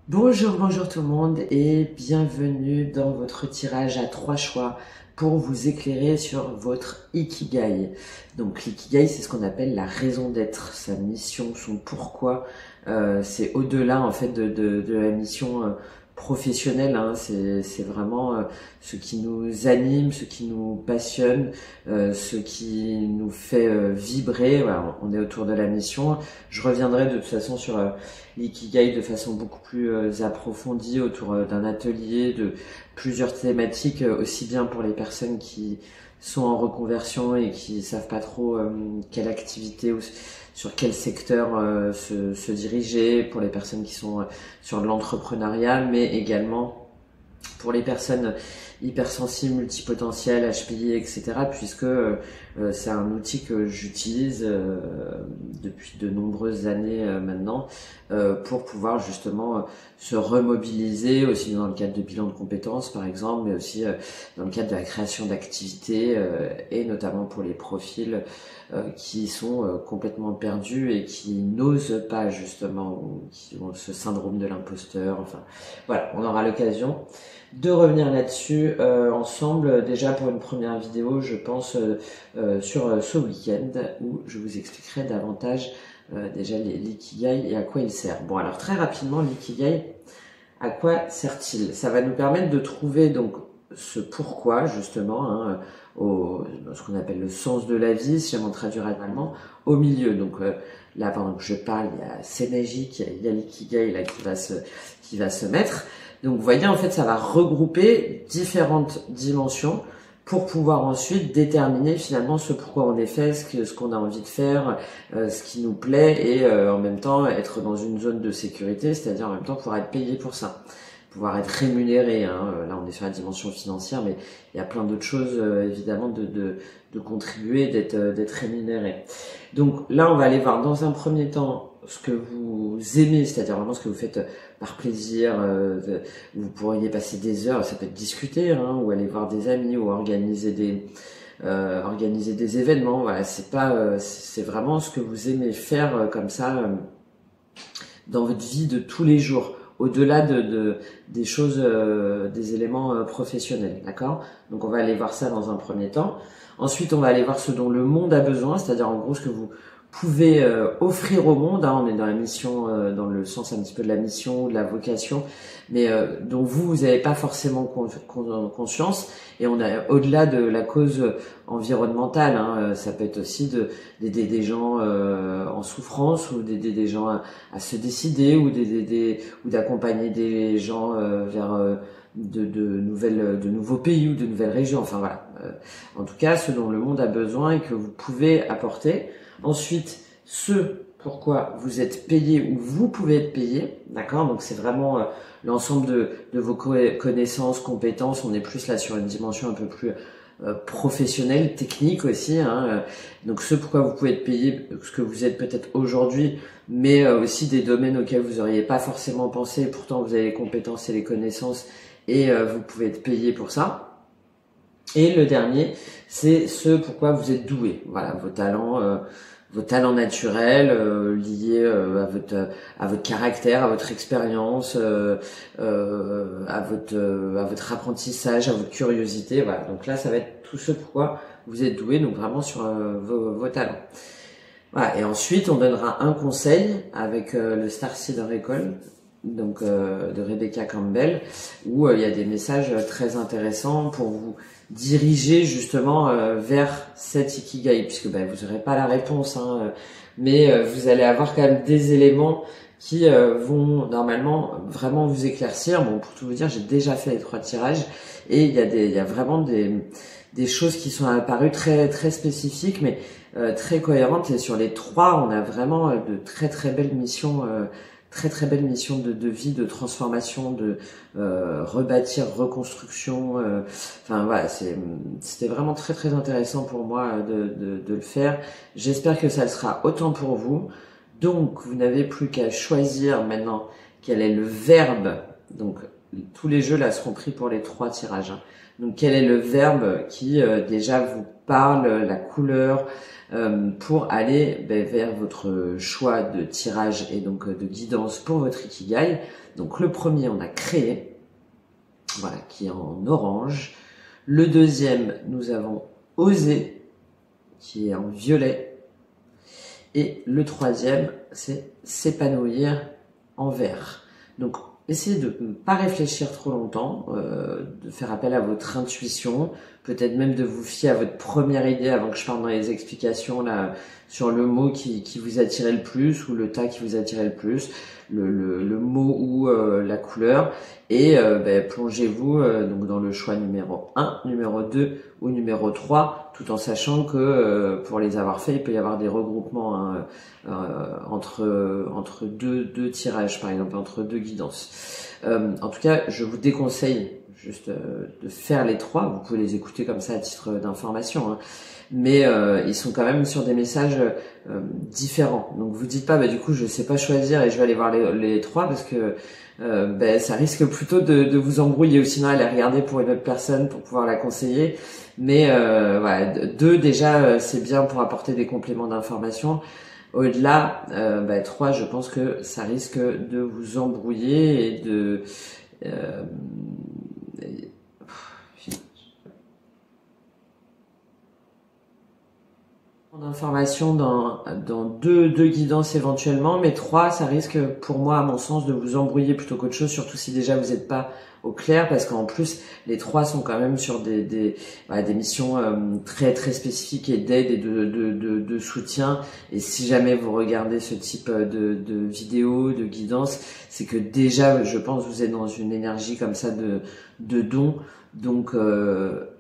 Bonjour tout le monde et bienvenue dans votre tirage à 3 choix pour vous éclairer sur votre Ikigai. Donc l'Ikigai, c'est ce qu'on appelle la raison d'être, sa mission, son pourquoi. C'est au-delà en fait de la mission professionnelle, hein. C'est vraiment ce qui nous anime, ce qui nous passionne, ce qui nous fait vibrer. Voilà, on est autour de la mission. Je reviendrai de toute façon sur l'ikigai de façon beaucoup plus approfondie autour d'un atelier, de plusieurs thématiques, aussi bien pour les personnes qui sont en reconversion et qui savent pas trop quelle activité ou sur quel secteur se diriger, pour les personnes qui sont sur de l'entrepreneuriat, mais également pour les personnes hypersensibles, multipotentielles, HPI, etc. puisque c'est un outil que j'utilise depuis de nombreuses années maintenant pour pouvoir justement se remobiliser, aussi dans le cadre de bilan de compétences par exemple, mais aussi dans le cadre de la création d'activités et notamment pour les profils qui sont complètement perdus et qui n'osent pas justement, ou qui ont ce syndrome de l'imposteur. Enfin voilà, on aura l'occasion de revenir là-dessus ensemble, déjà pour une première vidéo, je pense, sur ce week-end, où je vous expliquerai davantage déjà l'ikigai et à quoi il sert. Bon, alors très rapidement, l'ikigai, à quoi sert-il? Ça va nous permettre de trouver donc ce pourquoi, justement, hein, ce qu'on appelle le sens de la vie, si j'aime traduire en allemand, au milieu. Donc là, pendant que je parle, il y a C'est magique, il y a l'ikigai là qui va se mettre. Donc vous voyez, en fait, ça va regrouper différentes dimensions pour pouvoir ensuite déterminer finalement ce pourquoi on est fait, ce qu'on a envie de faire, ce qui nous plaît, et en même temps être dans une zone de sécurité, c'est-à-dire en même temps pouvoir être payé pour ça, pouvoir être rémunéré, hein. Là on est sur la dimension financière, mais il y a plein d'autres choses évidemment de contribuer, d'être rémunéré. Donc là on va aller voir dans un premier temps ce que vous aimez, c'est-à-dire vraiment ce que vous faites par plaisir. Vous pourriez passer des heures, ça peut être discuter, hein, ou aller voir des amis, ou organiser des événements. Voilà, c'est vraiment ce que vous aimez faire comme ça dans votre vie de tous les jours, au-delà des choses, des éléments professionnels, d'accord? Donc on va aller voir ça dans un premier temps. Ensuite, on va aller voir ce dont le monde a besoin, c'est-à-dire en gros ce que vous pouvez offrir au monde, hein. On est dans la mission, dans le sens un petit peu de la mission, de la vocation, mais dont vous n'avez pas forcément conscience. Et on a au-delà de la cause environnementale, hein, ça peut être aussi d'aider des gens en souffrance, ou d'aider des gens à se décider, ou d'accompagner des gens vers de nouveaux pays ou de nouvelles régions. Enfin voilà, en tout cas ce dont le monde a besoin et que vous pouvez apporter. Ensuite, ce pourquoi vous êtes payé ou vous pouvez être payé, d'accord? Donc c'est vraiment l'ensemble de vos connaissances, compétences. On est plus là sur une dimension un peu plus professionnelle, technique aussi, hein. Donc ce pourquoi vous pouvez être payé, ce que vous êtes peut-être aujourd'hui, mais aussi des domaines auxquels vous n'auriez pas forcément pensé, et pourtant vous avez les compétences et les connaissances, et vous pouvez être payé pour ça. Et le dernier, c'est ce pourquoi vous êtes doué. Voilà, vos talents naturels liés à votre caractère, à votre expérience, à votre apprentissage, à votre curiosité. Voilà. Donc là, ça va être tout ce pourquoi vous êtes doué. Donc vraiment sur vos talents. Voilà. Et ensuite, on donnera un conseil avec le Starseed Recall, donc de Rebecca Campbell, où il y a des messages très intéressants pour vous diriger justement vers cet Ikigai, puisque vous n'aurez pas la réponse, hein, mais vous allez avoir quand même des éléments qui vont normalement vraiment vous éclaircir. Bon, pour tout vous dire, j'ai déjà fait les 3 tirages, et il y a vraiment des choses qui sont apparues très très spécifiques, mais très cohérentes. Et sur les 3, on a vraiment de très très belles missions. Très belle mission de vie, de transformation, de rebâtir, reconstruction. Enfin voilà, c'était vraiment très très intéressant pour moi de le faire. J'espère que ça le sera autant pour vous. Donc vous n'avez plus qu'à choisir maintenant quel est le verbe. Donc tous les jeux là seront pris pour les 3 tirages, hein. Donc quel est le verbe qui déjà vous parle, la couleur, pour aller vers votre choix de tirage et donc de guidance pour votre Ikigai. Donc le premier, on a créé, voilà, qui est en orange. Le deuxième, nous avons osé, qui est en violet. Et le troisième, c'est s'épanouir en vert. Donc, essayez de ne pas réfléchir trop longtemps, de faire appel à votre intuition, peut-être même de vous fier à votre première idée avant que je parte dans les explications là sur le mot qui vous attirait le plus ou le tas qui vous attirait le plus, le mot ou la couleur, et plongez-vous donc dans le choix numéro 1, numéro 2 ou numéro 3, tout en sachant que pour les avoir fait, il peut y avoir des regroupements entre deux tirages, par exemple, entre deux guidances. En tout cas, je vous déconseille juste de faire les trois. Vous pouvez les écouter comme ça à titre d'information, hein. Mais ils sont quand même sur des messages différents. Donc vous dites pas, du coup, je sais pas choisir et je vais aller voir les trois, parce que ça risque plutôt de vous embrouiller, ou sinon aller regarder pour une autre personne pour pouvoir la conseiller. Mais voilà, deux déjà, c'est bien pour apporter des compléments d'information. Au-delà, 3, je pense que ça risque de vous embrouiller et de... d'informations dans deux guidances éventuellement, mais 3, ça risque, pour moi, à mon sens, de vous embrouiller plutôt qu'autre chose, surtout si déjà vous n'êtes pas au clair, parce qu'en plus, les 3 sont quand même sur des missions très très spécifiques et d'aide et de soutien. Et si jamais vous regardez ce type de vidéo, de guidance, c'est que déjà, je pense, vous êtes dans une énergie comme ça de don. Donc,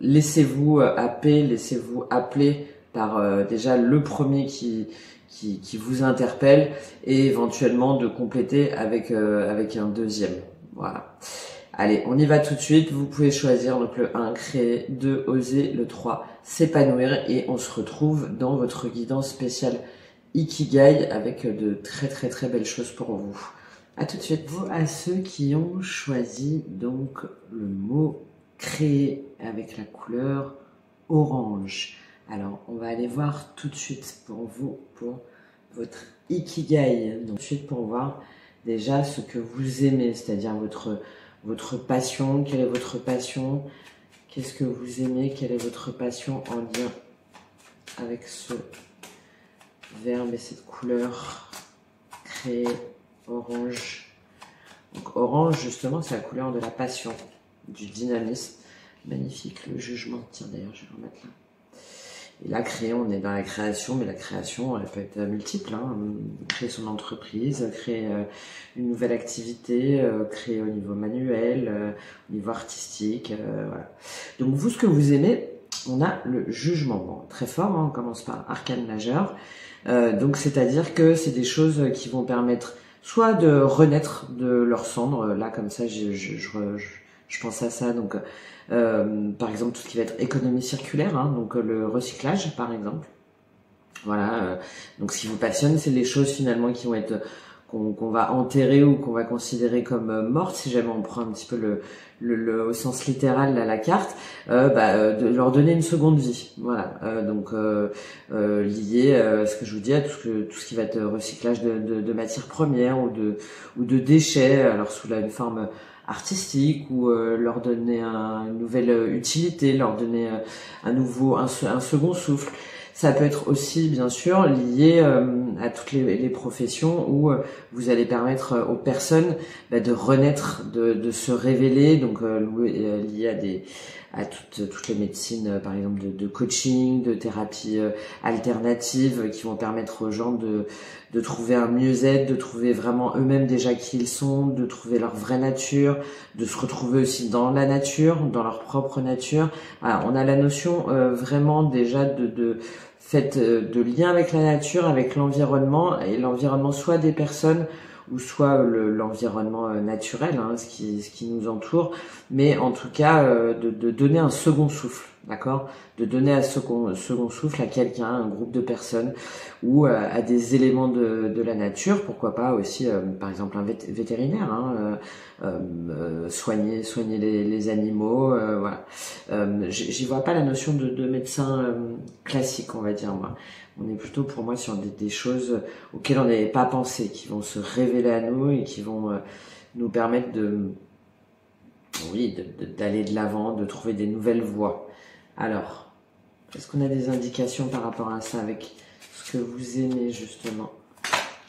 laissez-vous happer, laissez-vous appeler par déjà le premier qui vous interpelle, et éventuellement de compléter avec un deuxième. Voilà. Allez, on y va tout de suite. Vous pouvez choisir donc le 1, créer, 2, oser, le 3, s'épanouir, et on se retrouve dans votre guidance spéciale Ikigai avec de très très très belles choses pour vous. À tout de suite. Vous, à ceux qui ont choisi donc le mot créer avec la couleur orange. Alors, on va aller voir tout de suite pour vous, pour votre Ikigai. Donc, tout de suite pour voir déjà ce que vous aimez, c'est-à-dire votre passion. Quelle est votre passion? Qu'est-ce que vous aimez? Quelle est votre passion en lien avec ce verbe et cette couleur? Créer, orange. Donc, orange, justement, c'est la couleur de la passion, du dynamisme. Magnifique, le jugement. Tiens, d'ailleurs, je vais le remettre là. Et là, créer, on est dans la création, mais la création, elle peut être multiple, hein. Créer son entreprise, créer une nouvelle activité, créer au niveau manuel, au niveau artistique, voilà. Donc vous, ce que vous aimez, on a le jugement. Bon, très fort, hein, on commence par arcane majeur. Donc c'est-à-dire que c'est des choses qui vont permettre soit de renaître de leurs cendres. Là, comme ça, je pense à ça. Donc par exemple, tout ce qui va être économie circulaire, hein, donc le recyclage par exemple. Voilà, donc ce qui vous passionne, c'est les choses finalement qui vont être qu'on va enterrer ou qu'on va considérer comme mortes, si jamais on prend un petit peu au sens littéral là, la carte, de leur donner une seconde vie. Voilà, donc lié ce que je vous dis à tout ce qui va être recyclage de matières premières ou de déchets, alors sous une forme artistique, ou leur donner une nouvelle utilité, leur donner un second souffle. Ça peut être aussi, bien sûr, lié à toutes les professions où vous allez permettre aux personnes de renaître, de se révéler, donc lié à toutes les médecines, par exemple de coaching, de thérapie alternative, qui vont permettre aux gens de trouver un mieux-être, de trouver vraiment eux-mêmes déjà qui ils sont, de trouver leur vraie nature, de se retrouver aussi dans la nature, dans leur propre nature. Voilà, on a la notion vraiment déjà de lien avec la nature, avec l'environnement, et l'environnement soit des personnes ou soit l'environnement naturel, hein, ce qui nous entoure, mais en tout cas de donner un second souffle. d'accord? De donner un second souffle à quelqu'un, un groupe de personnes, ou à des éléments de la nature, pourquoi pas aussi, par exemple, un vétérinaire, hein, soigner les animaux, voilà. J'y vois pas la notion de médecin classique, on va dire, moi. On est plutôt, pour moi, sur des choses auxquelles on n'avait pas pensé, qui vont se révéler à nous et qui vont nous permettre d'aller de l'avant, de trouver des nouvelles voies. Alors, est-ce qu'on a des indications par rapport à ça avec ce que vous aimez justement,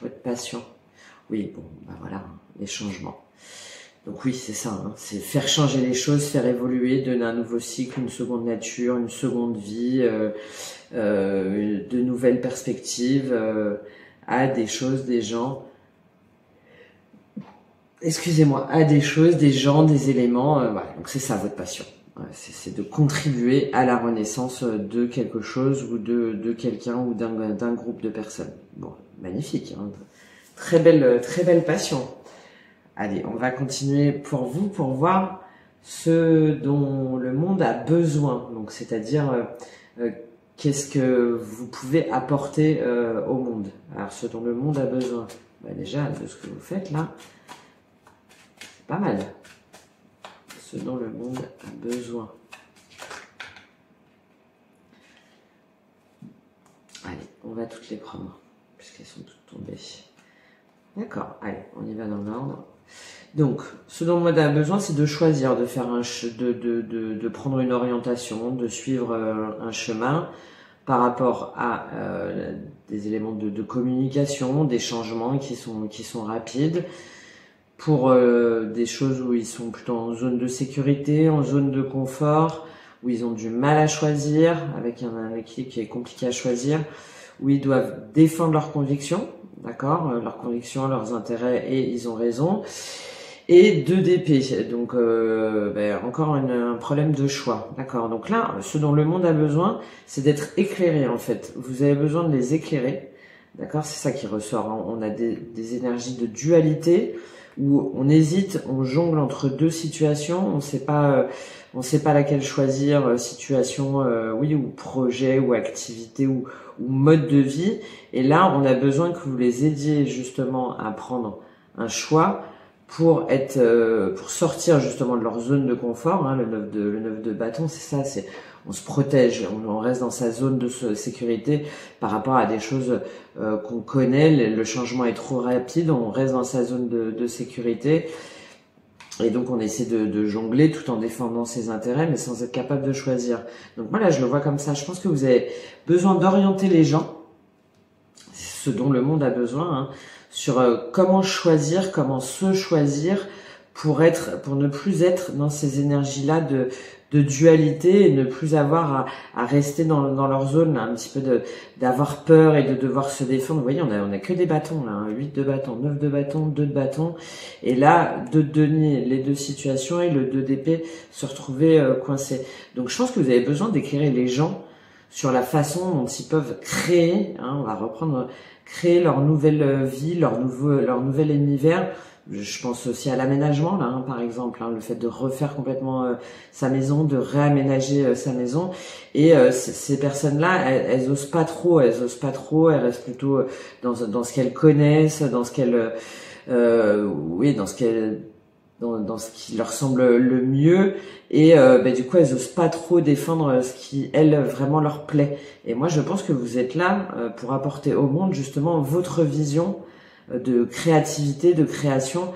votre passion? Oui, bon, bah voilà, les changements. Donc oui, c'est ça, hein, c'est faire changer les choses, faire évoluer, donner un nouveau cycle, une seconde nature, une seconde vie, de nouvelles perspectives à des choses, des gens. Excusez-moi, à des choses, des gens, des éléments. Voilà, donc c'est ça votre passion. C'est de contribuer à la renaissance de quelque chose ou de quelqu'un ou d'un groupe de personnes. Bon, magnifique, hein, très belle passion. Allez, on va continuer pour vous pour voir ce dont le monde a besoin. Donc, c'est-à-dire qu'est-ce que vous pouvez apporter au monde. Alors, ce dont le monde a besoin. Bah, déjà, de ce que vous faites là, c'est pas mal. Ce dont le monde a besoin. Allez, on va toutes les prendre, puisqu'elles sont toutes tombées. D'accord, allez, on y va dans l'ordre. Donc, ce dont le monde a besoin, c'est de choisir, de faire de prendre une orientation, de suivre un chemin par rapport à des éléments de communication, des changements qui sont rapides, pour des choses où ils sont plutôt en zone de sécurité, en zone de confort, où ils ont du mal à choisir, avec un équilibre qui est compliqué à choisir, où ils doivent défendre leurs convictions, d'accord, leurs convictions, leurs intérêts, et ils ont raison, et 2 d'épée, donc encore un problème de choix, d'accord. Donc là, ce dont le monde a besoin, c'est d'être éclairé en fait. Vous avez besoin de les éclairer, d'accord, c'est ça qui ressort, hein. On a des énergies de dualité, où on hésite, on jongle entre 2 situations, on sait pas laquelle choisir, situation, oui, ou projet, ou activité, ou mode de vie. Et là, on a besoin que vous les aidiez justement à prendre un choix pour sortir justement de leur zone de confort, hein. Le 9 de bâton, c'est ça, on se protège, on reste dans sa zone de sécurité par rapport à des choses qu'on connaît, le changement est trop rapide, on reste dans sa zone de sécurité, et donc on essaie de jongler tout en défendant ses intérêts, mais sans être capable de choisir. Donc moi là, je le vois comme ça, je pense que vous avez besoin d'orienter les gens, ce dont le monde a besoin, hein, sur comment choisir, comment se choisir pour ne plus être dans ces énergies-là de dualité et ne plus avoir à rester dans leur zone, là, un petit peu d'avoir peur et de devoir se défendre. Vous voyez, on a que des bâtons là, hein, 8 de bâtons, 9 de bâtons, 2 de bâtons, et là de donner les 2 situations et le 2 d'épée se retrouver coincé. Donc je pense que vous avez besoin d'éclairer les gens sur la façon dont ils peuvent créer, hein, on va reprendre, créer leur nouvelle vie, leur nouvel univers. Je pense aussi à l'aménagement, là, hein, par exemple, hein, le fait de refaire complètement sa maison, de réaménager sa maison. Et ces personnes-là, elles osent pas trop, elles restent plutôt dans ce qu'elles connaissent, dans ce qu'elles, dans ce qui leur semble le mieux. Et du coup, elles osent pas trop défendre ce qui, elles, vraiment leur plaît. Et moi, je pense que vous êtes là pour apporter au monde justement votre vision de créativité, de création,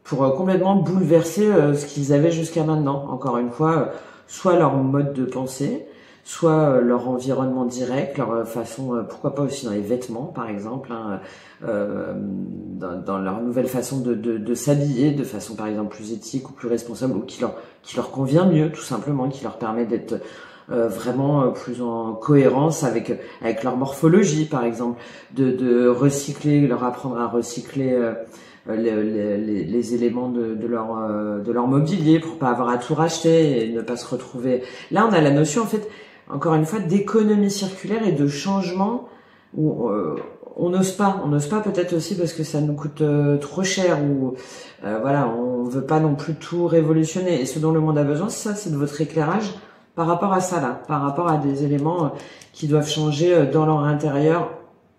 pour complètement bouleverser ce qu'ils avaient jusqu'à maintenant. Encore une fois, soit leur mode de pensée, soit leur environnement direct, leur façon, pourquoi pas aussi dans les vêtements par exemple, hein, dans leur nouvelle façon de s'habiller, de façon par exemple plus éthique ou plus responsable, ou qui leur convient mieux tout simplement, qui leur permet d'être vraiment plus en cohérence avec leur morphologie par exemple, de recycler, leur apprendre à recycler les éléments de leur mobilier pour pas avoir à tout racheter et ne pas se retrouver. Là, on a la notion en fait, encore une fois, d'économie circulaire et de changement où on n'ose pas peut-être aussi parce que ça nous coûte trop cher, ou voilà, on veut pas non plus tout révolutionner. Et ce dont le monde a besoin, c'est ça, c'est de votre éclairage par rapport à ça là, par rapport à des éléments qui doivent changer dans leur intérieur,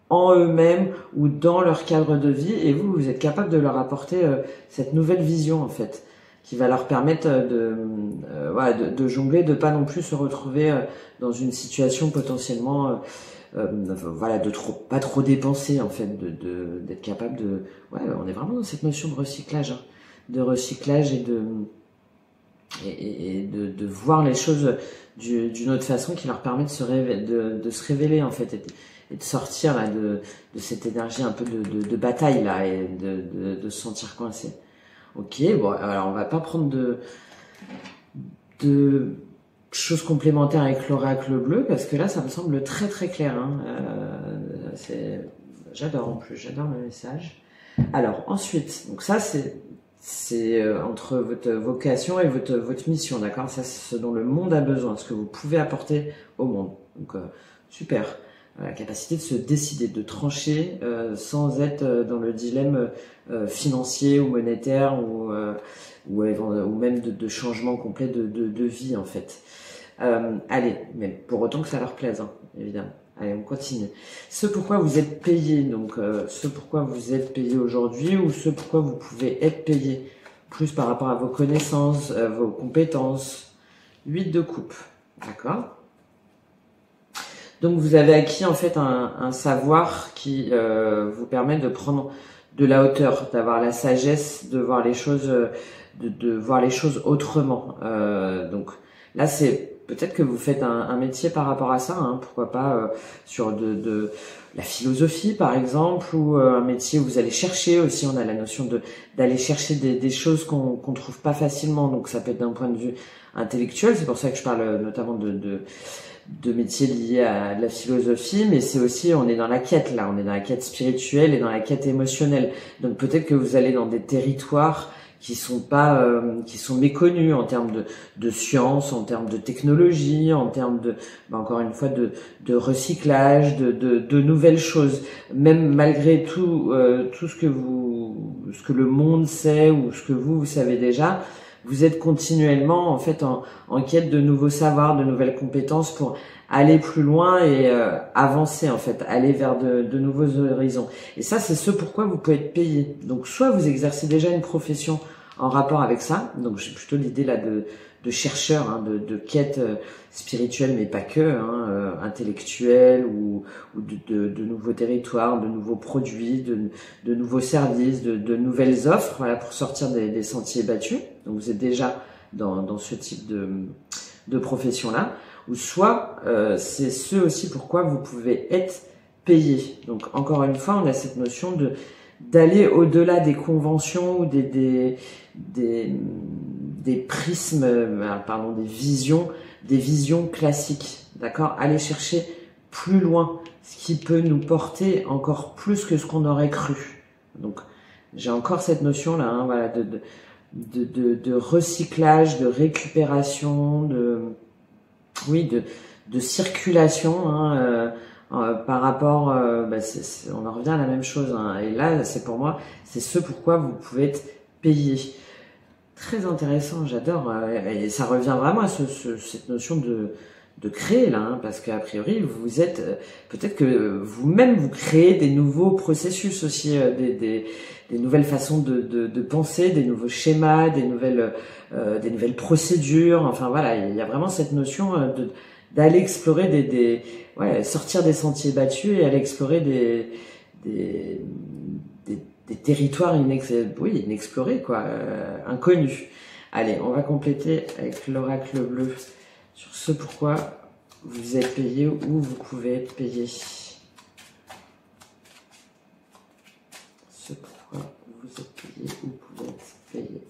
en eux-mêmes ou dans leur cadre de vie, et vous êtes capable de leur apporter cette nouvelle vision en fait, qui va leur permettre voilà, de jongler, de pas non plus se retrouver dans une situation potentiellement voilà, pas trop dépenser en fait, d'être capable de, ouais, on est vraiment dans cette notion de recyclage, hein, de recyclage et de voir les choses d'une autre façon qui leur permet de se révéler en fait, et de sortir là de cette énergie un peu de bataille là, et de se sentir coincé. Ok, bon, alors on va pas prendre de choses complémentaires avec l'oracle bleu, parce que là ça me semble très très clair, hein. J'adore en plus, j'adore le message. Alors ensuite, donc ça c'est entre votre vocation et votre mission, d'accord? Ça c'est ce dont le monde a besoin, ce que vous pouvez apporter au monde. Donc super. La capacité de se décider, de trancher sans être dans le dilemme financier ou monétaire ou même de changement complet de vie en fait. Allez, mais pour autant que ça leur plaise, hein, évidemment. Allez, on continue. Ce pourquoi vous êtes payé, donc ce pourquoi vous êtes payé aujourd'hui, ou ce pourquoi vous pouvez être payé, plus par rapport à vos connaissances, vos compétences. 8 de coupe, d'accord? Donc vous avez acquis en fait un savoir qui vous permet de prendre de la hauteur, d'avoir la sagesse, de voir les choses, de voir les choses autrement. Donc là c'est peut-être que vous faites un métier par rapport à ça, hein, pourquoi pas sur de la philosophie par exemple, ou un métier où vous allez chercher aussi, on a la notion d'aller chercher des choses qu'on trouve pas facilement, donc ça peut être d'un point de vue intellectuel, c'est pour ça que je parle notamment de métiers liés à de la philosophie, mais c'est aussi, on est dans la quête là, on est dans la quête spirituelle et dans la quête émotionnelle, donc peut-être que vous allez dans des territoires qui sont pas qui sont méconnus en termes de science, en termes de technologie, en termes de encore une fois de recyclage, de nouvelles choses, même malgré tout tout ce que le monde sait ou ce que vous savez déjà. Vous êtes continuellement en fait en quête de nouveaux savoirs, de nouvelles compétences pour aller plus loin et avancer en fait, aller vers de nouveaux horizons. Et ça, c'est ce pourquoi vous pouvez être payé. Donc soit vous exercez déjà une profession en rapport avec ça, donc j'ai plutôt l'idée là de chercheur, hein, de quête spirituelle, mais pas que, hein, intellectuelle ou de nouveaux territoires, de nouveaux produits, de nouveaux services, de nouvelles offres, voilà, pour sortir des sentiers battus. Donc vous êtes déjà dans ce type de profession-là. Ou soit c'est ce aussi pourquoi vous pouvez être payé. Donc encore une fois, on a cette notion d'aller au-delà des conventions ou des prismes, pardon, des visions classiques, d'accord? Aller chercher plus loin, ce qui peut nous porter encore plus que ce qu'on aurait cru. Donc j'ai encore cette notion là, hein, voilà, de recyclage, de récupération, de circulation, hein, par rapport, on en revient à la même chose, hein, et là c'est pour moi, c'est ce pourquoi vous pouvez être payé. Très intéressant, j'adore, et ça revient vraiment à cette notion de créer là, hein, parce qu'a priori vous êtes peut-être que vous-même vous créez des nouveaux processus aussi, des nouvelles façons de penser, des nouveaux schémas, des nouvelles procédures. Enfin voilà, il y a vraiment cette notion d'aller explorer sortir des sentiers battus et aller explorer des territoires inexplorés, quoi, inconnus. Allez, on va compléter avec l'oracle bleu sur ce pourquoi vous êtes payé ou vous pouvez être payé. Ce pourquoi vous êtes payé ou vous pouvez être payé.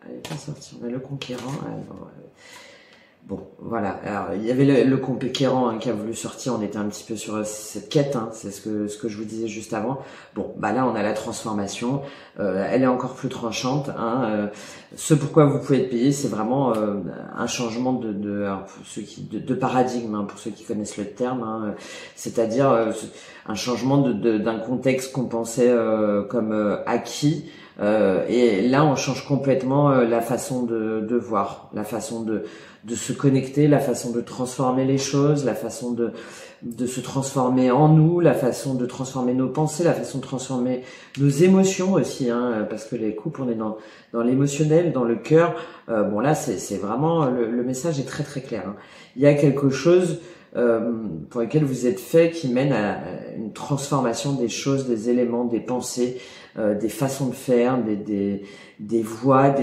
Allez, pas sortir. On a le conquérant. Alors, bon, voilà. Alors, il y avait le conquérant, hein, qui a voulu sortir. On était un petit peu sur cette quête, hein, c'est ce que je vous disais juste avant. Bon, bah là, on a la transformation. Elle est encore plus tranchante, hein. Ce pourquoi vous pouvez être payé, c'est vraiment un changement alors, pour ceux de paradigme, hein, pour ceux qui connaissent le terme, hein, c'est-à-dire un changement d'un contexte qu'on pensait comme acquis Et là, on change complètement la façon de voir, la façon de se connecter, la façon de transformer les choses, la façon de se transformer en nous, la façon de transformer nos pensées, la façon de transformer nos émotions aussi, hein, parce que les couples, on est dans l'émotionnel, dans le cœur. Bon là, c'est vraiment le message est très très clair. Hein. Il y a quelque chose pour lequel vous êtes fait qui mène à une transformation des choses, des éléments, des pensées, des façons de faire, des voix,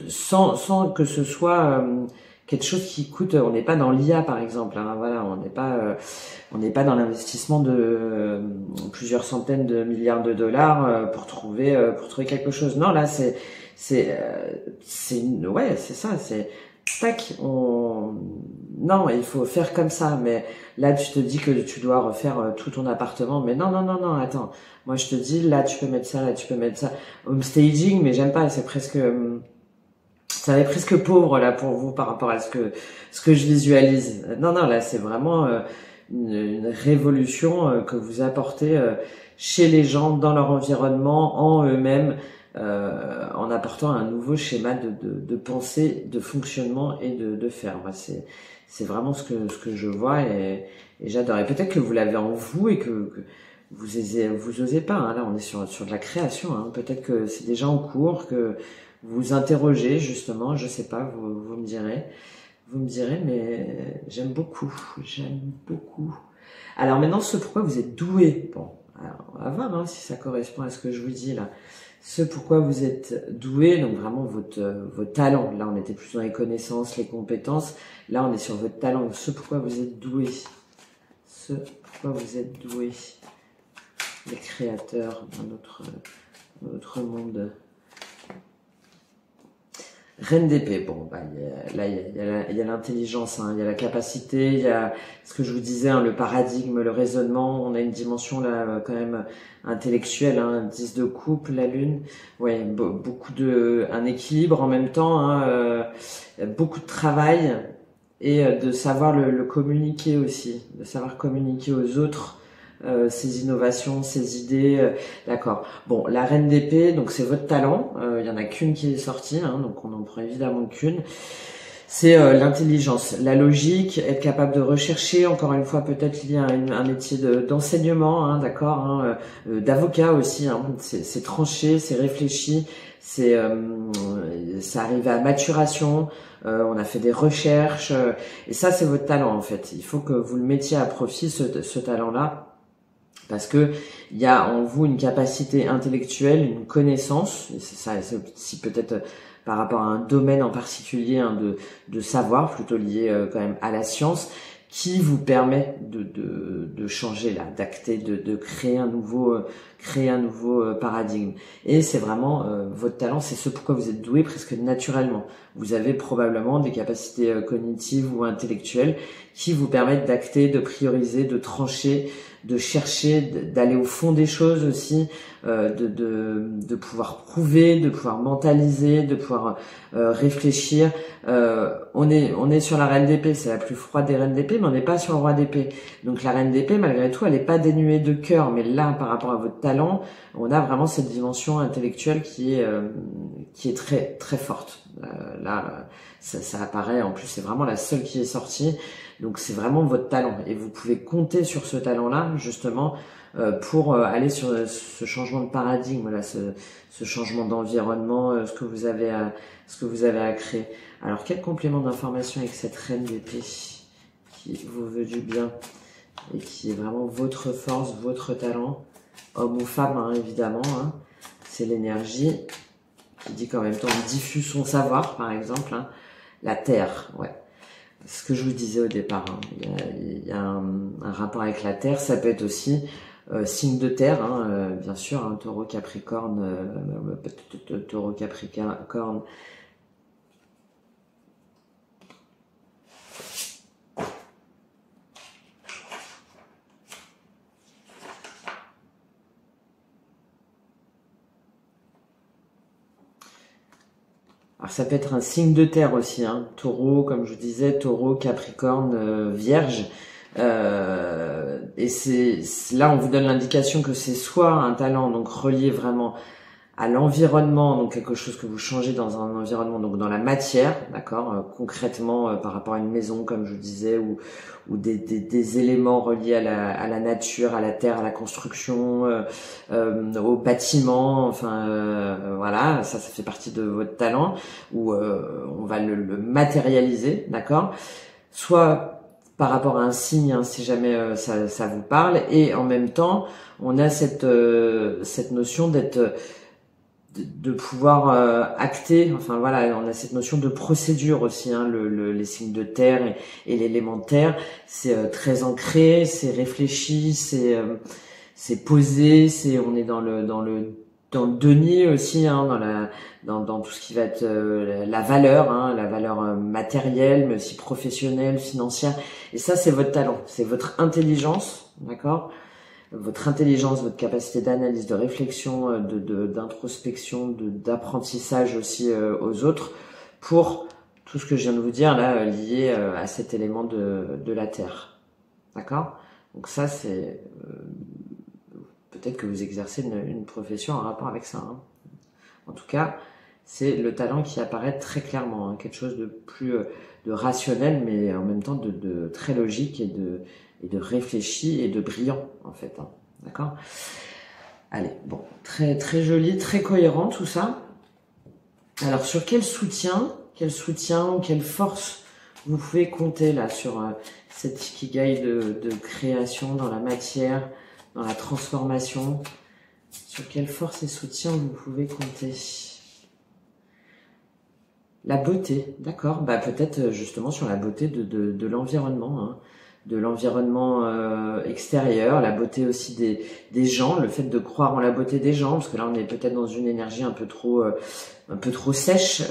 sans que ce soit quelque chose qui coûte. On n'est pas dans l'IA par exemple, hein, voilà, on n'est pas dans l'investissement de plusieurs centaines de milliards de dollars pour trouver quelque chose. Non, là ouais, c'est ça, c'est tac, non, il faut faire comme ça, mais là tu te dis que tu dois refaire tout ton appartement, mais non, attends, moi je te dis là tu peux mettre ça, là tu peux mettre ça, home staging, mais j'aime pas, ça va être presque pauvre là pour vous par rapport à ce que je visualise. Non, là c'est vraiment une révolution que vous apportez chez les gens, dans leur environnement, en eux-mêmes, en apportant un nouveau schéma de pensée, de fonctionnement et de faire. Moi, c'est vraiment ce que je vois et j'adore. Et peut-être que vous l'avez en vous et que vous osez pas. Hein. Là, on est sur de la création. Hein. Peut-être que c'est déjà en cours, que vous interrogez justement. Je sais pas. Vous me direz. Vous me direz, mais j'aime beaucoup. Alors maintenant, ce pourquoi vous êtes doué. Bon, alors, on va voir hein, si ça correspond à ce que je vous dis là. Ce pourquoi vous êtes doué, donc vraiment votre talent. Là, on était plus dans les connaissances, les compétences. Là, on est sur votre talent. Ce pourquoi vous êtes doué. Ce pourquoi vous êtes doué. Les créateurs dans notre monde. Reine d'épée, bon, bah, il y a l'intelligence, hein, il y a la capacité, il y a ce que je vous disais, hein, le paradigme, le raisonnement, on a une dimension là quand même intellectuelle, hein, 10 de coupe, la lune, ouais, beaucoup un équilibre en même temps, hein, beaucoup de travail et de savoir le communiquer aussi, de savoir communiquer aux autres. Ces innovations, ces idées, d'accord. Bon, la reine d'épée, donc c'est votre talent. Il y en a qu'une qui est sortie, hein, donc on en prend évidemment qu'une. C'est l'intelligence, la logique, être capable de rechercher. Encore une fois, peut-être lié à un métier d'enseignement, hein, d'accord, hein, d'avocat aussi. Hein, c'est tranché, c'est réfléchi, ça arrive à maturation. On a fait des recherches et ça c'est votre talent en fait. Il faut que vous le mettiez à profit ce talent-là. Parce que il y a en vous une capacité intellectuelle, une connaissance, et c'est aussi peut-être par rapport à un domaine en particulier hein, de savoir, plutôt lié quand même à la science, qui vous permet de changer là, d'acter, de créer un nouveau paradigme. Et c'est vraiment votre talent, c'est ce pourquoi vous êtes doué presque naturellement. Vous avez probablement des capacités cognitives ou intellectuelles qui vous permettent d'acter, de prioriser, de trancher, de chercher, d'aller au fond des choses aussi, de pouvoir prouver, de pouvoir mentaliser, de pouvoir réfléchir. On est sur la reine d'épée, c'est la plus froide des reines d'épée, mais on n'est pas sur le roi d'épée. Donc la reine d'épée, malgré tout, elle n'est pas dénuée de cœur, mais là, par rapport à votre talent, on a vraiment cette dimension intellectuelle qui est très très forte. Là, ça apparaît. En plus, c'est vraiment la seule qui est sortie. Donc c'est vraiment votre talent et vous pouvez compter sur ce talent-là justement pour aller sur ce changement de paradigme, là, ce changement d'environnement, ce que vous avez à créer. Alors quel complément d'information avec cette reine d'épée qui vous veut du bien et qui est vraiment votre force, votre talent, homme ou femme hein, évidemment. Hein. C'est l'énergie qui dit qu'en même temps on diffuse son savoir par exemple. Hein. La terre, ouais. Ce que je vous disais au départ, hein. Il y a un rapport avec la terre, ça peut être aussi signe de terre, hein, bien sûr, hein, taureau, capricorne, taureau, capricorne. Alors ça peut être un signe de terre aussi, hein. Taureau, comme je vous disais, taureau, capricorne, vierge. Et là on vous donne l'indication que c'est soit un talent donc relié vraiment à l'environnement, donc quelque chose que vous changez dans un environnement, donc dans la matière, d'accord, concrètement par rapport à une maison, comme je vous disais, ou des éléments reliés à la nature, à la terre, à la construction, au bâtiment, enfin voilà, ça fait partie de votre talent, où on va le matérialiser, d'accord, soit par rapport à un signe, hein, si jamais ça vous parle, et en même temps, on a cette notion d'être de pouvoir acter, enfin voilà, on a cette notion de procédure aussi, hein, les signes de terre et l'élément terre, c'est très ancré, c'est réfléchi, c'est posé, on est dans le denier aussi, hein, dans tout ce qui va être la valeur, hein, la valeur matérielle, mais aussi professionnelle, financière. Et ça, c'est votre talent, c'est votre intelligence, d'accord, votre intelligence, votre capacité d'analyse, de réflexion, d'introspection, d'apprentissage aussi aux autres, pour tout ce que je viens de vous dire là, lié à cet élément de la terre, d'accord. Donc ça, c'est peut-être que vous exercez une profession en rapport avec ça, hein. En tout cas, c'est le talent qui apparaît très clairement, hein, quelque chose de plus de rationnel, mais en même temps de très logique et de réfléchi et de brillant, en fait, hein. D'accord. Allez, bon, très très joli, très cohérent tout ça. Alors, sur quel soutien ou quelle force vous pouvez compter là sur cette ikigai de création dans la matière, dans la transformation? Sur quelle force et soutien vous pouvez compter? La beauté, d'accord. Bah peut-être justement sur la beauté de l'environnement, hein, de l'environnement extérieur, la beauté aussi des gens, le fait de croire en la beauté des gens, parce que là on est peut-être dans une énergie un peu trop sèche,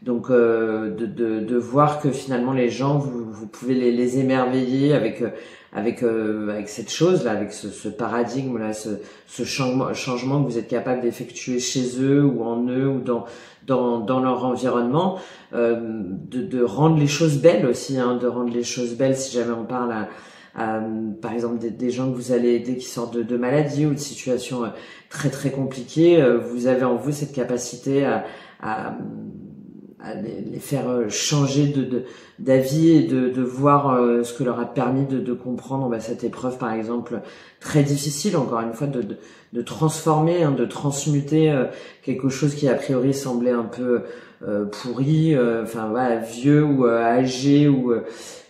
donc de voir que finalement les gens vous pouvez les émerveiller avec cette chose là, avec ce paradigme là, ce changement que vous êtes capable d'effectuer chez eux ou en eux ou dans leur environnement, de rendre les choses belles aussi, hein, de rendre les choses belles. Si jamais on parle par exemple des gens que vous allez aider qui sortent de maladies ou de situations très très compliquées, vous avez en vous cette capacité à les faire changer d'avis et de voir ce que leur a permis de comprendre cette épreuve, par exemple, très difficile, encore une fois, de transformer, hein, de transmuter quelque chose qui a priori semblait un peu pourri, enfin voilà, vieux ou âgé ou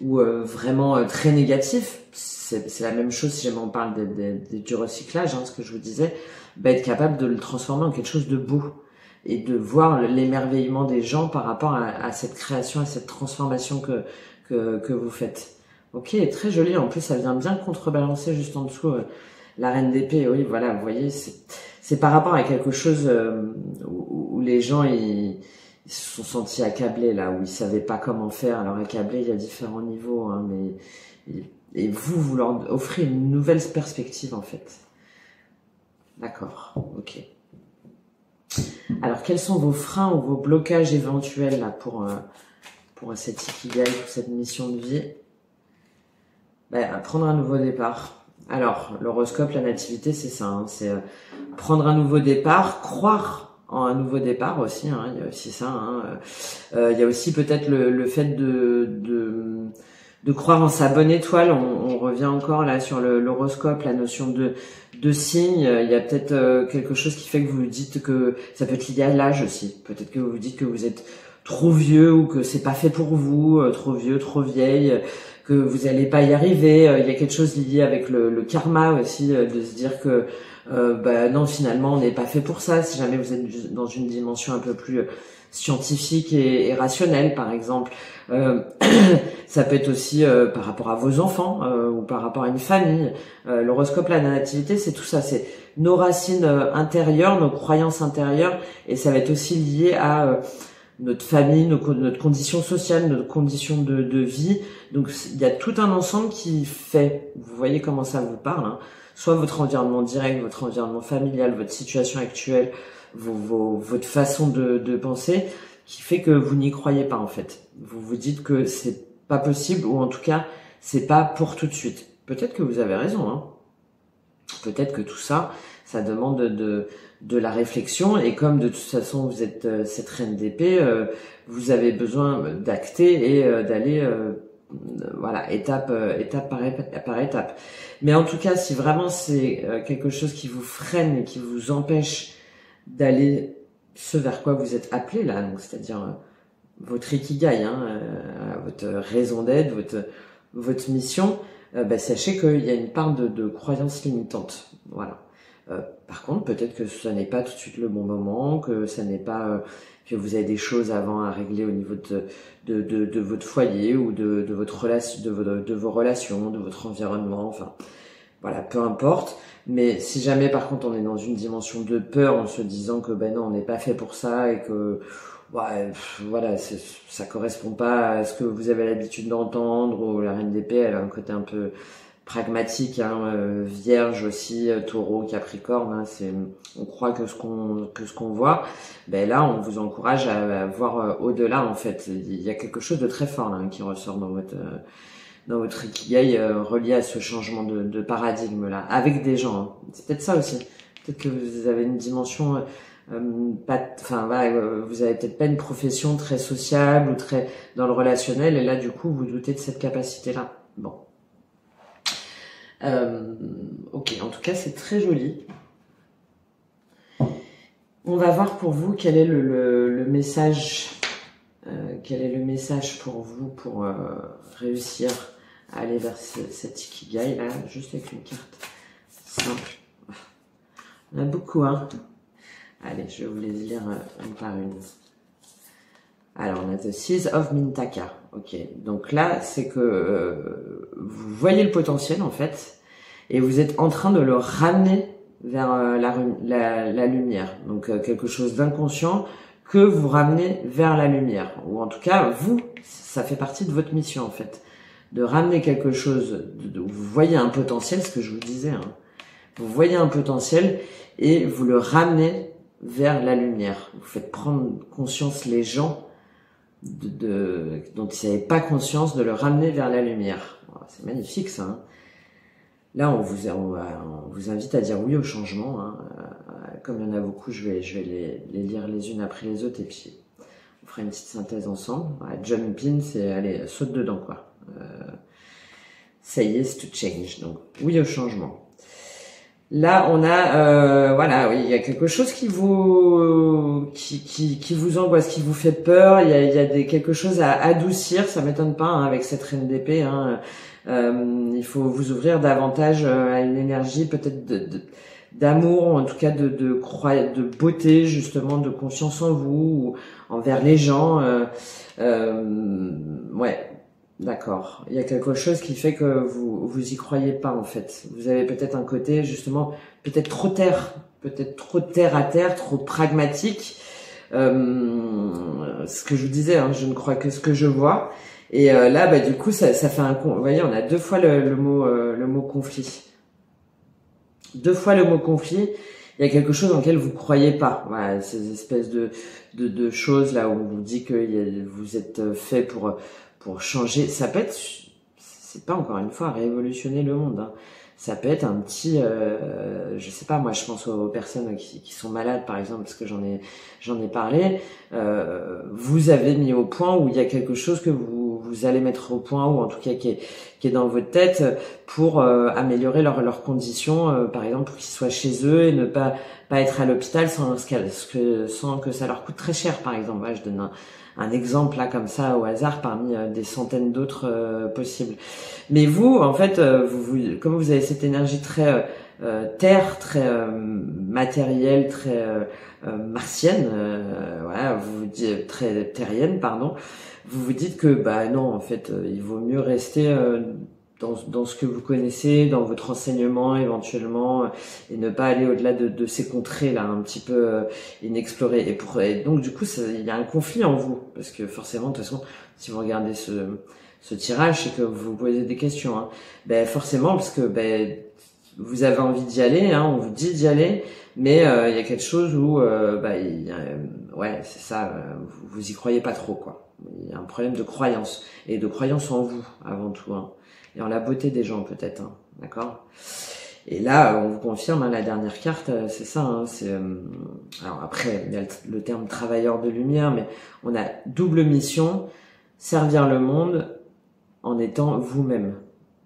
vraiment très négatif. C'est la même chose si jamais on parle du recyclage, hein, ce que je vous disais, être capable de le transformer en quelque chose de beau et de voir l'émerveillement des gens par rapport à cette création, à cette transformation que vous faites. Ok, très joli. En plus, ça vient bien contrebalancer juste en dessous la reine d'épée. Oui, voilà, vous voyez, c'est par rapport à quelque chose où les gens ils se sont sentis accablés là, où ils savaient pas comment faire. Alors accablés, il y a différents niveaux, hein, mais et vous leur offrez une nouvelle perspective en fait. D'accord, ok. Alors, quels sont vos freins ou vos blocages éventuels là pour cette ikigai, pour cette mission de vie? Prendre un nouveau départ. Alors, l'horoscope, la nativité, c'est ça, hein, c'est prendre un nouveau départ, croire en un nouveau départ aussi, hein, il y a aussi ça, hein, il y a aussi peut-être le fait de croire en sa bonne étoile. On revient encore là sur l'horoscope, la notion de signe. Il y a peut-être quelque chose qui fait que vous vous dites que ça peut être lié à l'âge aussi. Peut-être que vous vous dites que vous êtes trop vieux ou que c'est pas fait pour vous, trop vieux, trop vieille, que vous allez pas y arriver. Il y a quelque chose lié avec le karma aussi, de se dire que non, finalement on n'est pas fait pour ça. Si jamais vous êtes dans une dimension un peu plus scientifique et rationnelle, par exemple. Ça peut être aussi par rapport à vos enfants ou par rapport à une famille. L'horoscope, la nativité, c'est tout ça. C'est nos racines intérieures, nos croyances intérieures, et ça va être aussi lié à notre famille, notre condition sociale, notre condition de vie. Donc il y a tout un ensemble qui fait, vous voyez comment ça vous parle, hein, soit votre environnement direct, votre environnement familial, votre situation actuelle, votre façon de penser, qui fait que vous n'y croyez pas en fait. Vous vous dites que c'est pas possible, ou en tout cas c'est pas pour tout de suite. Peut-être que vous avez raison, hein. peut-être que tout ça, ça demande de la réflexion, et comme de toute façon vous êtes cette reine d'épée, vous avez besoin d'acter et d'aller voilà, étape par étape. Mais en tout cas, si vraiment c'est quelque chose qui vous freine et qui vous empêche d'aller ce vers quoi vous êtes appelé là, donc c'est-à-dire votre ikigai, votre raison d'être, votre mission, sachez qu'il y a une part de croyance limitante. Voilà. Par contre, peut-être que ce n'est pas tout de suite le bon moment, que ça n'est pas que vous avez des choses avant à régler au niveau de votre foyer ou de votre relation, de vos relations, de votre environnement. Enfin, voilà, peu importe. Mais si jamais, par contre, on est dans une dimension de peur, en se disant que ben non, on n'est pas fait pour ça et que ouais, voilà, ça correspond pas à ce que vous avez l'habitude d'entendre, ou la reine d'épée, elle a un côté un peu pragmatique, vierge aussi, taureau, capricorne, on croit que ce qu'on voit. Ben là, on vous encourage à voir au-delà, en fait. Il y a quelque chose de très fort là, qui ressort dans votre ikigai, relié à ce changement de paradigme là, avec des gens. Hein. C'est peut-être ça aussi. Peut-être que vous avez une dimension vous avez peut-être pas une profession très sociable ou très dans le relationnel, et là du coup vous doutez de cette capacité là. Bon. Ok, en tout cas c'est très joli. On va voir pour vous quel est le message, quel est le message pour vous pour réussir à aller vers cet ikigai là, juste avec une carte simple. On a beaucoup, hein. Allez, je vais vous les lire une par une. Alors, on a The Seas of Mintaka. Ok, donc là, c'est que vous voyez le potentiel, en fait, et vous êtes en train de le ramener vers la lumière. Donc, quelque chose d'inconscient que vous ramenez vers la lumière. Ou en tout cas, vous, ça fait partie de votre mission, en fait. De ramener quelque chose, vous voyez un potentiel, ce que je vous disais, hein. Vous voyez un potentiel et vous le ramenez vers la lumière. Vous faites prendre conscience les gens dont ils n'avaient pas conscience, de le ramener vers la lumière. C'est magnifique ça. Hein. Là, on vous invite à dire oui au changement. Hein. Comme il y en a beaucoup, je vais les lire les unes après les autres et puis on fera une petite synthèse ensemble. Jump in, c'est allez, saute dedans quoi. Say yes to change. Donc oui au changement. Là, on a, oui, il y a quelque chose qui vous angoisse, qui vous fait peur. Il y a quelque chose à adoucir. Ça m'étonne pas avec cette reine d'épée. Hein. Il faut vous ouvrir davantage à une énergie peut-être d'amour, en tout cas de beauté, justement, de confiance en vous, ou envers les gens. Ouais. D'accord. Il y a quelque chose qui fait que vous y croyez pas en fait. Vous avez peut-être un côté justement peut-être trop terre à terre, trop pragmatique. Ce que je vous disais, hein, je ne crois que ce que je vois. Et là, du coup, ça fait vous voyez, on a deux fois le mot conflit. Deux fois le mot conflit. Il y a quelque chose dans lequel vous croyez pas. Voilà, ces espèces de choses là où on vous dit que vous êtes fait pour changer. Ça peut être, c'est pas encore une fois révolutionner le monde. Hein. Ça peut être un petit, je sais pas, moi je pense aux personnes qui sont malades par exemple, parce que j'en ai parlé. Vous avez mis au point où il y a quelque chose que vous allez mettre au point, ou en tout cas qui est dans votre tête pour améliorer leurs conditions, par exemple pour qu'ils soient chez eux et ne pas être à l'hôpital sans que ça leur coûte très cher, par exemple. Ouais, je donne un exemple là comme ça au hasard parmi des centaines d'autres possibles. Mais vous, en fait, comme vous avez cette énergie très terre, très matérielle, très martienne, voilà, vous vous dites très terrienne, pardon. Vous vous dites que non, en fait, il vaut mieux rester dans ce que vous connaissez, dans votre enseignement éventuellement, et ne pas aller au-delà de ces contrées là un petit peu inexplorées. Et donc du coup, il y a un conflit en vous, parce que forcément, de toute façon, si vous regardez ce tirage, c'est que vous vous posez des questions. Hein. Forcément, parce que vous avez envie d'y aller, hein, on vous dit d'y aller, mais il y a quelque chose où ouais, c'est ça, vous y croyez pas trop quoi. Il y a un problème de croyance, et de croyance en vous avant tout, hein. Et en la beauté des gens peut-être, hein, d'accord. Et là, on vous confirme, hein, la dernière carte, c'est ça. Hein, alors après, il y a le terme travailleur de lumière, mais on a double mission, servir le monde en étant vous-même.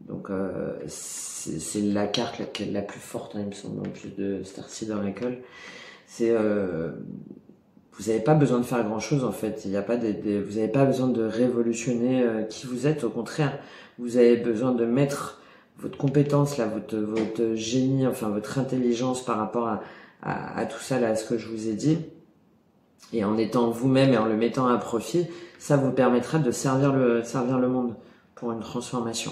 Donc c'est la carte la plus forte, hein, il me semble, en plus de Starseed Oracle. C'est vous n'avez pas besoin de faire grand-chose en fait. Il y a pas vous n'avez pas besoin de révolutionner qui vous êtes. Au contraire, vous avez besoin de mettre votre compétence là, votre génie, enfin votre intelligence par rapport à tout ça là, à ce que je vous ai dit. Et en étant vous-même et en le mettant à profit, ça vous permettra de servir le monde pour une transformation.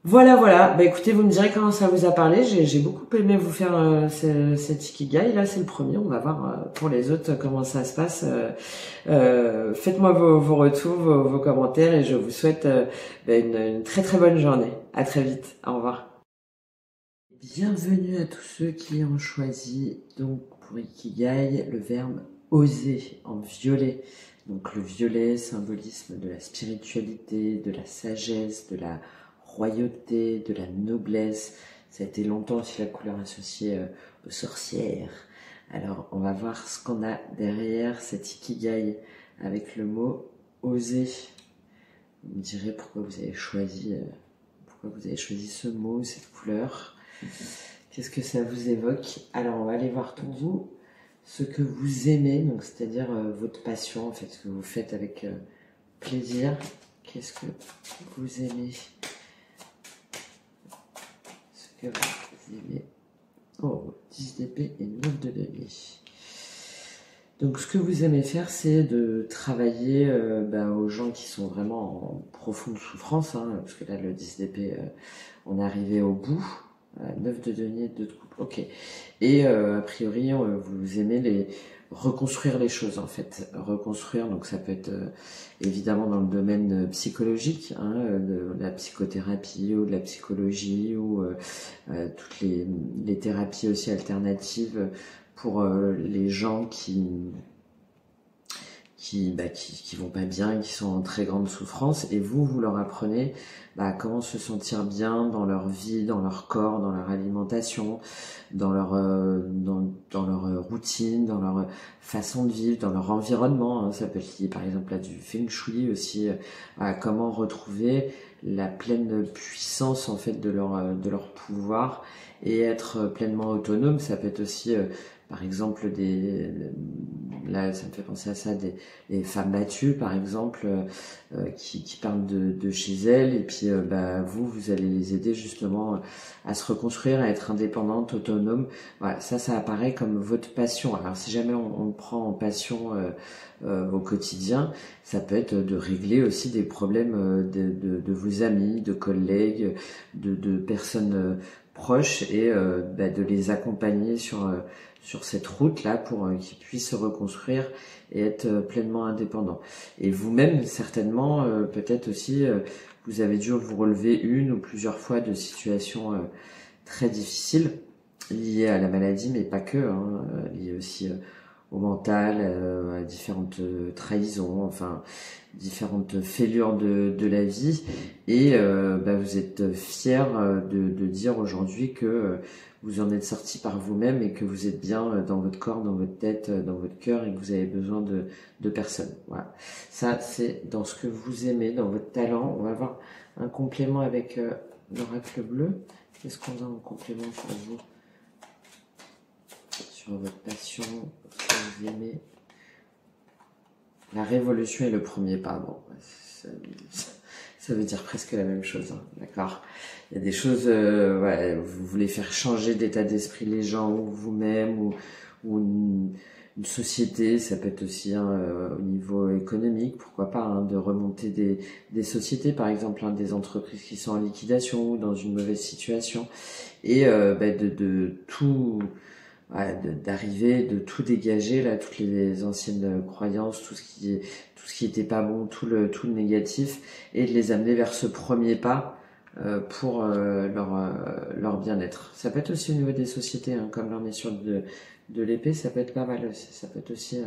Voilà, voilà. Bah écoutez, vous me direz comment ça vous a parlé. J'ai beaucoup aimé vous faire cet Ikigai. Là, c'est le premier. On va voir pour les autres comment ça se passe. Faites-moi vos retours, vos commentaires et je vous souhaite une très très bonne journée. À très vite. Au revoir. Bienvenue à tous ceux qui ont choisi donc pour Ikigai le verbe oser en violet. Donc le violet, symbolisme de la spiritualité, de la sagesse, de la royauté, de la noblesse. Ça a été longtemps aussi la couleur associée aux sorcières. Alors on va voir ce qu'on a derrière cet Ikigai avec le mot oser. Vous me direz pourquoi vous avez choisi ce mot, cette couleur. Qu'est-ce que ça vous évoque? Alors on va aller voir pour vous ce que vous aimez, donc c'est-à-dire votre passion, en fait, ce que vous faites avec plaisir. Qu'est-ce que vous aimez? Ce que vous aimez. Oh, 10 d'épée et 9 de denier. Donc ce que vous aimez faire, c'est de travailler aux gens qui sont vraiment en profonde souffrance, hein, parce que là, le 10 d'épée, on est arrivé au bout. 9 de denier, 2 de coupe. Ok. Et a priori, vous aimez reconstruire les choses, en fait. Reconstruire, donc ça peut être évidemment dans le domaine psychologique, hein, de la psychothérapie ou de la psychologie ou toutes les thérapies aussi alternatives pour les gens qui vont pas bien, qui sont en très grande souffrance, et vous leur apprenez comment se sentir bien dans leur vie, dans leur corps, dans leur alimentation, dans leur routine, dans leur façon de vivre, dans leur environnement. Hein. Ça peut être lié par exemple à du feng shui aussi, à comment retrouver la pleine puissance en fait de leur pouvoir et être pleinement autonome. Ça peut être aussi par exemple là ça me fait penser à ça, des femmes battues par exemple qui parlent de chez elles, et puis vous allez les aider justement à se reconstruire, à être indépendantes, autonomes. Voilà, ça apparaît comme votre passion. Alors si jamais on le prend en passion au quotidien, ça peut être de régler aussi des problèmes de vos amis, de collègues, de personnes proches, et de les accompagner sur cette route-là pour qu'ils puissent se reconstruire et être pleinement indépendants. Et vous-même, certainement, peut-être aussi, vous avez dû vous relever une ou plusieurs fois de situations très difficiles liées à la maladie, mais pas que, hein, liées aussi au mental, à différentes trahisons, enfin différentes fêlures de la vie, et vous êtes fiers de dire aujourd'hui que vous en êtes sorti par vous-même et que vous êtes bien dans votre corps, dans votre tête, dans votre cœur, et que vous avez besoin de personne. Voilà. Ça, c'est dans ce que vous aimez, dans votre talent. On va voir un complément avec l'oracle bleu. Qu'est-ce qu'on a en complément pour vous sur votre passion, ce que vous aimez? La révolution est le premier pas. Bon, ça veut dire presque la même chose, hein, d'accord? Il y a des choses, vous voulez faire changer d'état d'esprit les gens, ou vous-même, ou une société. Ça peut être aussi au niveau économique, pourquoi pas, hein, de remonter des sociétés, par exemple, hein, des entreprises qui sont en liquidation ou dans une mauvaise situation, et de tout... d'arriver, de tout dégager, là, toutes les anciennes croyances, tout ce qui était pas bon, tout le négatif, et de les amener vers ce premier pas pour leur bien-être. Ça peut être aussi au niveau des sociétés, hein, comme là on est sur de l'épée, ça peut être pas mal aussi, ça peut être aussi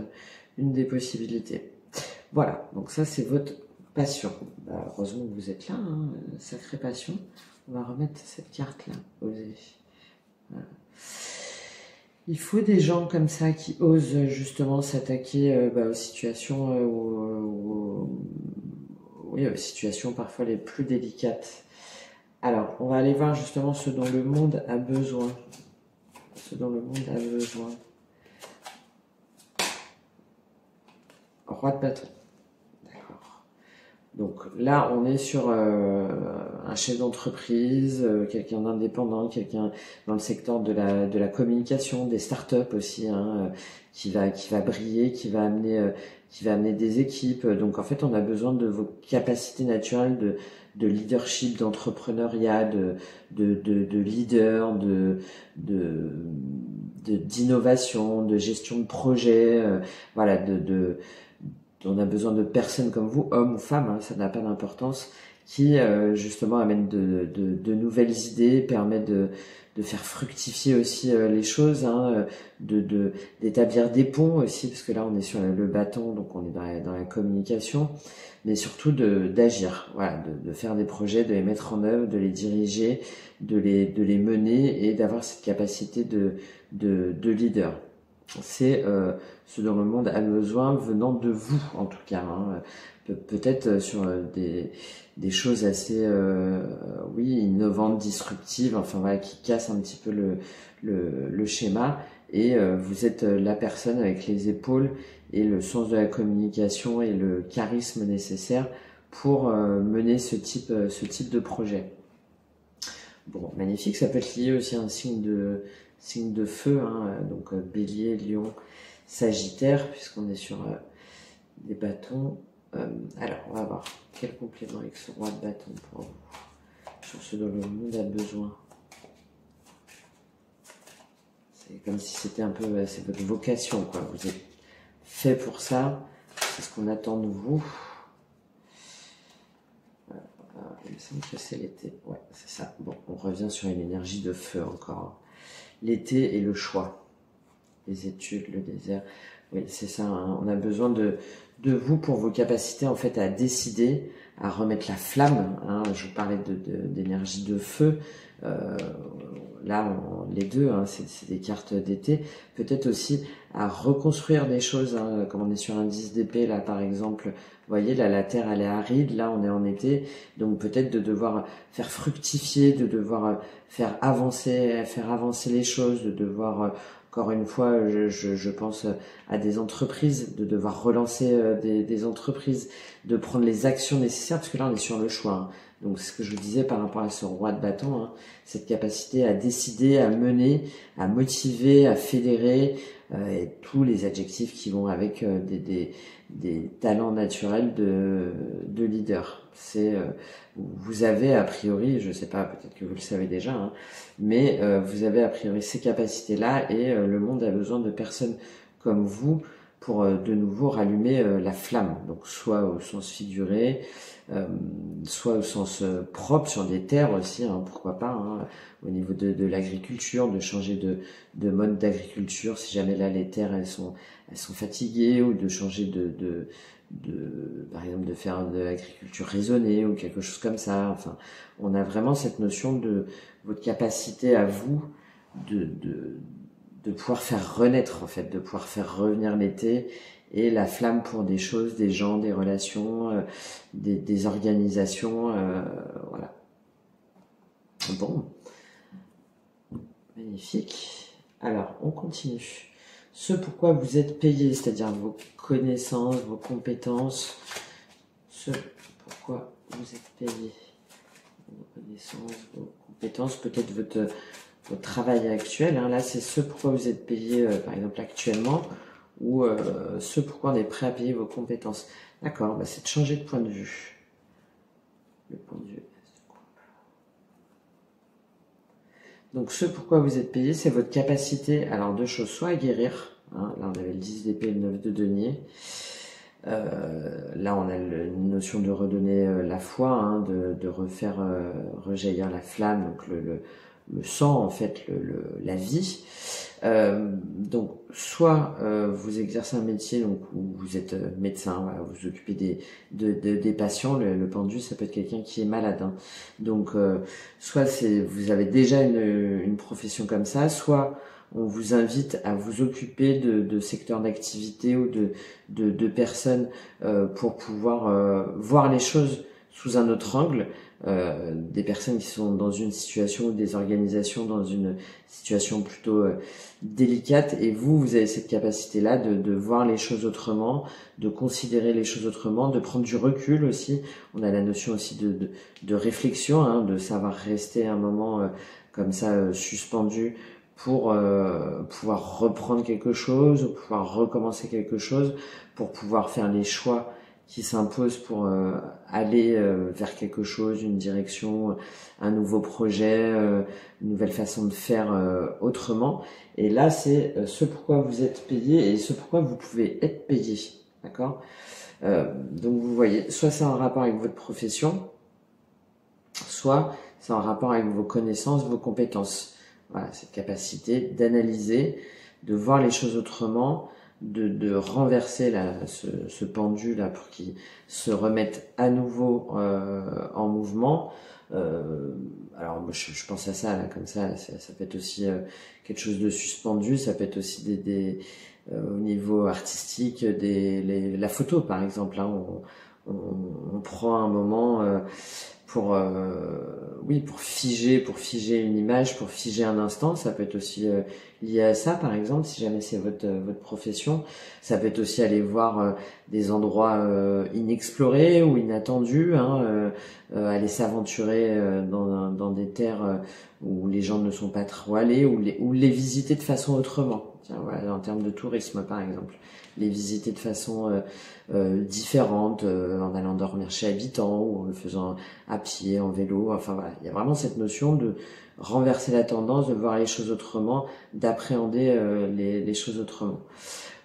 une des possibilités. Voilà, donc ça c'est votre passion. Heureusement que vous êtes là, hein, sacrée passion. On va remettre cette carte-là, oser. Voilà. Il faut des gens comme ça qui osent justement s'attaquer aux situations, oui, aux situations parfois les plus délicates. Alors, on va aller voir justement ce dont le monde a besoin. Ce dont le monde a besoin. Roi de bâton. D'accord. Donc là, on est sur un chef d'entreprise, quelqu'un d'indépendant, quelqu'un dans le secteur de la communication, des startups aussi, hein, qui va briller, qui va amener des équipes. Donc en fait, on a besoin de vos capacités naturelles de leadership, d'entrepreneuriat, de leader, d'innovation, de gestion de projet, voilà, on a besoin de personnes comme vous, hommes ou femmes, hein, ça n'a pas d'importance, qui justement amènent de nouvelles idées, permettent de faire fructifier aussi les choses, hein, d'établir des ponts aussi, parce que là on est sur le bâton, donc on est dans la communication, mais surtout d'agir, voilà, de faire des projets, de les mettre en œuvre, de les diriger, de les mener et d'avoir cette capacité de leader. C'est ce dont le monde a besoin venant de vous, en tout cas. Hein. Peut-être sur des choses assez, oui, innovantes, disruptives, enfin voilà, qui cassent un petit peu le schéma. Et vous êtes la personne avec les épaules et le sens de la communication et le charisme nécessaire pour mener ce type de projet. Bon, magnifique. Ça peut être lié aussi à un signe de feu, hein, donc Bélier, Lion, Sagittaire, puisqu'on est sur des bâtons. Alors, on va voir quel complément avec ce roi de bâton pour vous, sur ce dont le monde a besoin. C'est comme si c'était un peu, c'est votre vocation, quoi. Vous êtes fait pour ça, c'est ce qu'on attend de vous. Il me semble que c'est l'été. Ouais, c'est ça. Bon, on revient sur une énergie de feu encore. L'été et le choix. Les études, le désert. Oui, c'est ça. Hein. On a besoin de vous pour vos capacités en fait à décider, à remettre la flamme. Hein. Je vous parlais d'énergie de feu. Là, les deux, hein, c'est des cartes d'été. Peut-être aussi à reconstruire des choses. Hein. Comme on est sur un 10 d'épée, là par exemple, vous voyez, là la terre elle est aride, là on est en été. Donc peut-être de devoir faire fructifier, de devoir faire avancer les choses, de devoir... Encore une fois, je pense à des entreprises, de devoir relancer des entreprises, de prendre les actions nécessaires, parce que là on est sur le choix. Hein. Donc c'est ce que je vous disais par rapport à ce roi de bâton, hein, cette capacité à décider, à mener, à motiver, à fédérer, et tous les adjectifs qui vont avec des talents naturels de leader. C'est vous avez a priori, je sais pas, peut-être que vous le savez déjà, hein, mais vous avez a priori ces capacités-là et le monde a besoin de personnes comme vous pour de nouveau rallumer la flamme. Donc soit au sens figuré, soit au sens propre sur des terres aussi, hein, pourquoi pas, hein, au niveau de l'agriculture, de changer de mode d'agriculture si jamais là les terres elles sont fatiguées, ou de changer par exemple de faire de l'agriculture raisonnée ou quelque chose comme ça. Enfin, on a vraiment cette notion de votre capacité à vous de pouvoir faire renaître en fait, de pouvoir faire revenir l'été et la flamme pour des choses, des gens, des relations, des organisations, voilà. Bon, magnifique. Alors, on continue. Ce pourquoi vous êtes payé, c'est-à-dire vos connaissances, vos compétences, ce pourquoi vous êtes payé, vos connaissances, vos compétences, peut-être votre travail actuel, hein. Là c'est ce pourquoi vous êtes payé, par exemple actuellement, ou ce pourquoi on est prêt à payer vos compétences. D'accord, bah c'est de changer de point de vue. Le point de vue. Donc ce pourquoi vous êtes payé, c'est votre capacité, alors deux choses, soit à guérir, hein, là on avait le 10 d'épée et le 9 de denier, là on a une notion de redonner la foi, hein, de refaire rejaillir la flamme, donc le sang, en fait, la vie. Donc, soit vous exercez un métier donc, où vous êtes médecin, voilà, vous vous occupez des patients. Le pendu, ça peut être quelqu'un qui est malade. Hein. Donc, soit vous avez déjà une profession comme ça, soit on vous invite à vous occuper de secteurs d'activité ou de personnes pour pouvoir voir les choses sous un autre angle. Des personnes qui sont dans une situation ou des organisations dans une situation plutôt délicate, et vous avez cette capacité-là de voir les choses autrement, de considérer les choses autrement, de prendre du recul aussi. On a la notion aussi de réflexion, hein, de savoir rester un moment comme ça suspendu pour pouvoir reprendre quelque chose, pouvoir recommencer quelque chose, pour pouvoir faire les choix qui s'imposent pour aller vers quelque chose, une direction, un nouveau projet, une nouvelle façon de faire autrement. Et là, c'est ce pourquoi vous êtes payé et ce pourquoi vous pouvez être payé. D'accord ? Donc vous voyez, soit c'est en rapport avec votre profession, soit c'est en rapport avec vos connaissances, vos compétences. Voilà, cette capacité d'analyser, de voir les choses autrement, de renverser ce pendu là pour qu'il se remette à nouveau en mouvement. Alors moi, je pense à ça là, comme ça peut être aussi quelque chose de suspendu, ça peut être aussi au niveau artistique, la photo par exemple. Hein, on prend un moment pour figer une image, pour figer un instant. Ça peut être aussi lié à ça, par exemple, si jamais c'est votre profession. Ça peut être aussi aller voir des endroits inexplorés ou inattendus, hein, aller s'aventurer dans des terres où les gens ne sont pas trop allés, ou les visiter de façon autrement. Tiens, voilà, en termes de tourisme, par exemple, les visiter de façon différente, en allant dormir chez habitants ou en le faisant à pied, en vélo. Enfin voilà, il y a vraiment cette notion de renverser la tendance, de voir les choses autrement, d'appréhender les choses autrement.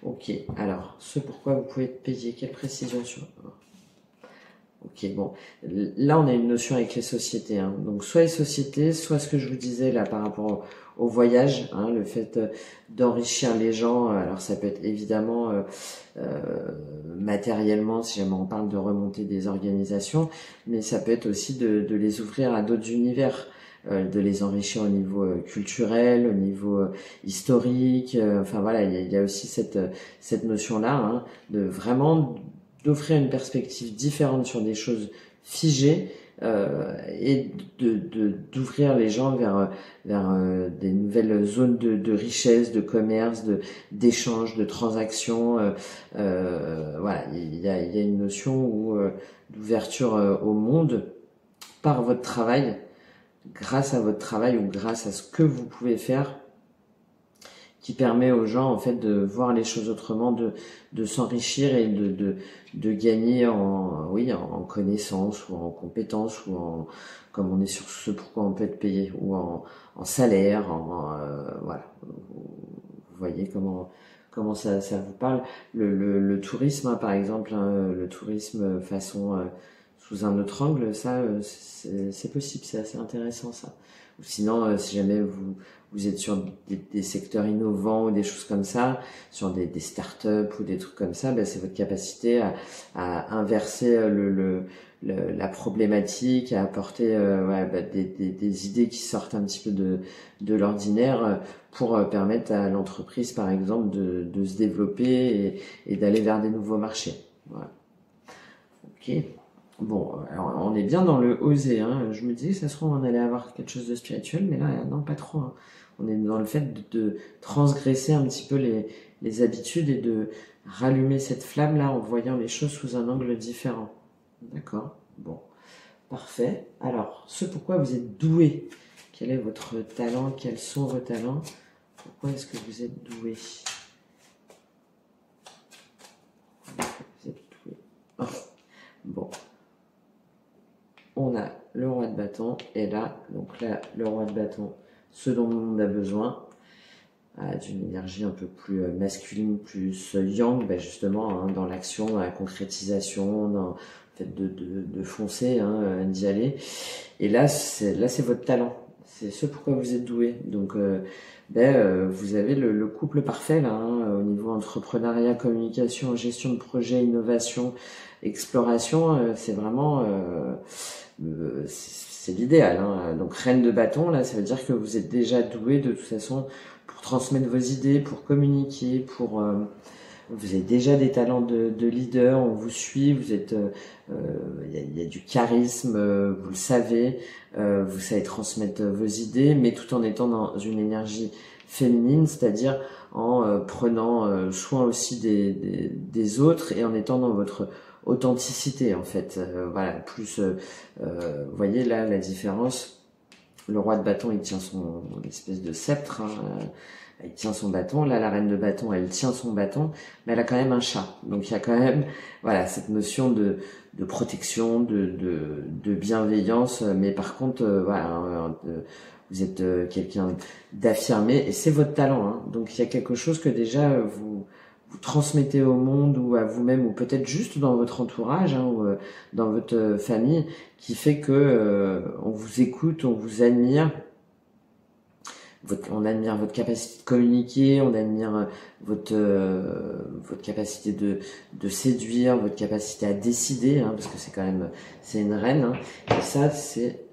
Ok, alors, ce pourquoi vous pouvez être payé, quelle précision sur... Ok, bon, là on a une notion avec les sociétés, hein. Donc soit les sociétés, soit ce que je vous disais là par rapport au voyage, hein, le fait d'enrichir les gens. Alors ça peut être évidemment matériellement, si jamais on parle de remonter des organisations, mais ça peut être aussi de les ouvrir à d'autres univers, de les enrichir au niveau culturel, au niveau historique. Enfin voilà, il y a aussi cette notion-là, hein, de vraiment d'offrir une perspective différente sur des choses figées et d'ouvrir les gens vers des nouvelles zones de richesse, de commerce, d'échange, de transactions. Voilà, il y a une notion d'ouverture au monde par votre travail, grâce à votre travail ou grâce à ce que vous pouvez faire, qui permet aux gens en fait de voir les choses autrement, de s'enrichir et de gagner en connaissances ou en compétences ou comme on est sur ce pourquoi on peut être payé, ou en salaire, voilà. Vous voyez comment ça vous parle. Le tourisme, hein, par exemple, hein, le tourisme façon sous un autre angle, ça c'est possible, c'est assez intéressant ça. Ou sinon, si jamais vous êtes sur des secteurs innovants ou des choses comme ça, sur des startups ou des trucs comme ça, ben c'est votre capacité à inverser la problématique, à apporter des idées qui sortent un petit peu de l'ordinaire pour permettre à l'entreprise, par exemple, de se développer et d'aller vers des nouveaux marchés. Voilà. Ok. Bon, alors on est bien dans le oser, hein. Je me disais que ça se trouve on allait avoir quelque chose de spirituel, mais là, non, pas trop, hein. On est dans le fait de transgresser un petit peu les habitudes et de rallumer cette flamme-là en voyant les choses sous un angle différent. D'accord ? Bon, parfait. Alors, ce pourquoi vous êtes doué, quel est votre talent, quels sont vos talents, pourquoi est-ce que vous êtes doué ? Vous êtes doué. Oh. Bon. On a le roi de bâton, et là, donc là, le roi de bâton, ce dont le monde a besoin, d'une énergie un peu plus masculine, plus yang, ben justement, hein, dans l'action, dans la concrétisation, dans le fait de foncer, hein, d'y aller. Et là, c'est votre talent. c'est ce pourquoi vous êtes doué. Donc, vous avez le couple parfait là, hein, au niveau entrepreneuriat, communication, gestion de projet, innovation, exploration. C'est vraiment, c'est l'idéal. Hein. Donc, reine de bâton, là, ça veut dire que vous êtes déjà doué de toute façon pour transmettre vos idées, pour communiquer, pour vous avez déjà des talents de leader, on vous suit, vous êtes, il y a du charisme, vous le savez, vous savez transmettre vos idées, mais tout en étant dans une énergie féminine, c'est-à-dire en prenant soin aussi des autres et en étant dans votre authenticité en fait. Voilà, plus, vous voyez là la différence. Le roi de bâton, il tient son espèce de sceptre. Hein, elle tient son bâton. Là, la reine de bâton, elle tient son bâton, mais elle a quand même un chat. Donc, il y a quand même, voilà, cette notion de protection, de bienveillance. Mais par contre, voilà, vous êtes quelqu'un d'affirmé et c'est votre talent. Hein. Donc, il y a quelque chose que déjà vous transmettez au monde ou à vous-même ou peut-être juste dans votre entourage hein, ou dans votre famille qui fait que on vous écoute, on vous admire. On admire votre capacité de communiquer, on admire votre capacité de séduire, votre capacité à décider, hein, parce que c'est quand même c'est une reine. Hein, et ça c'est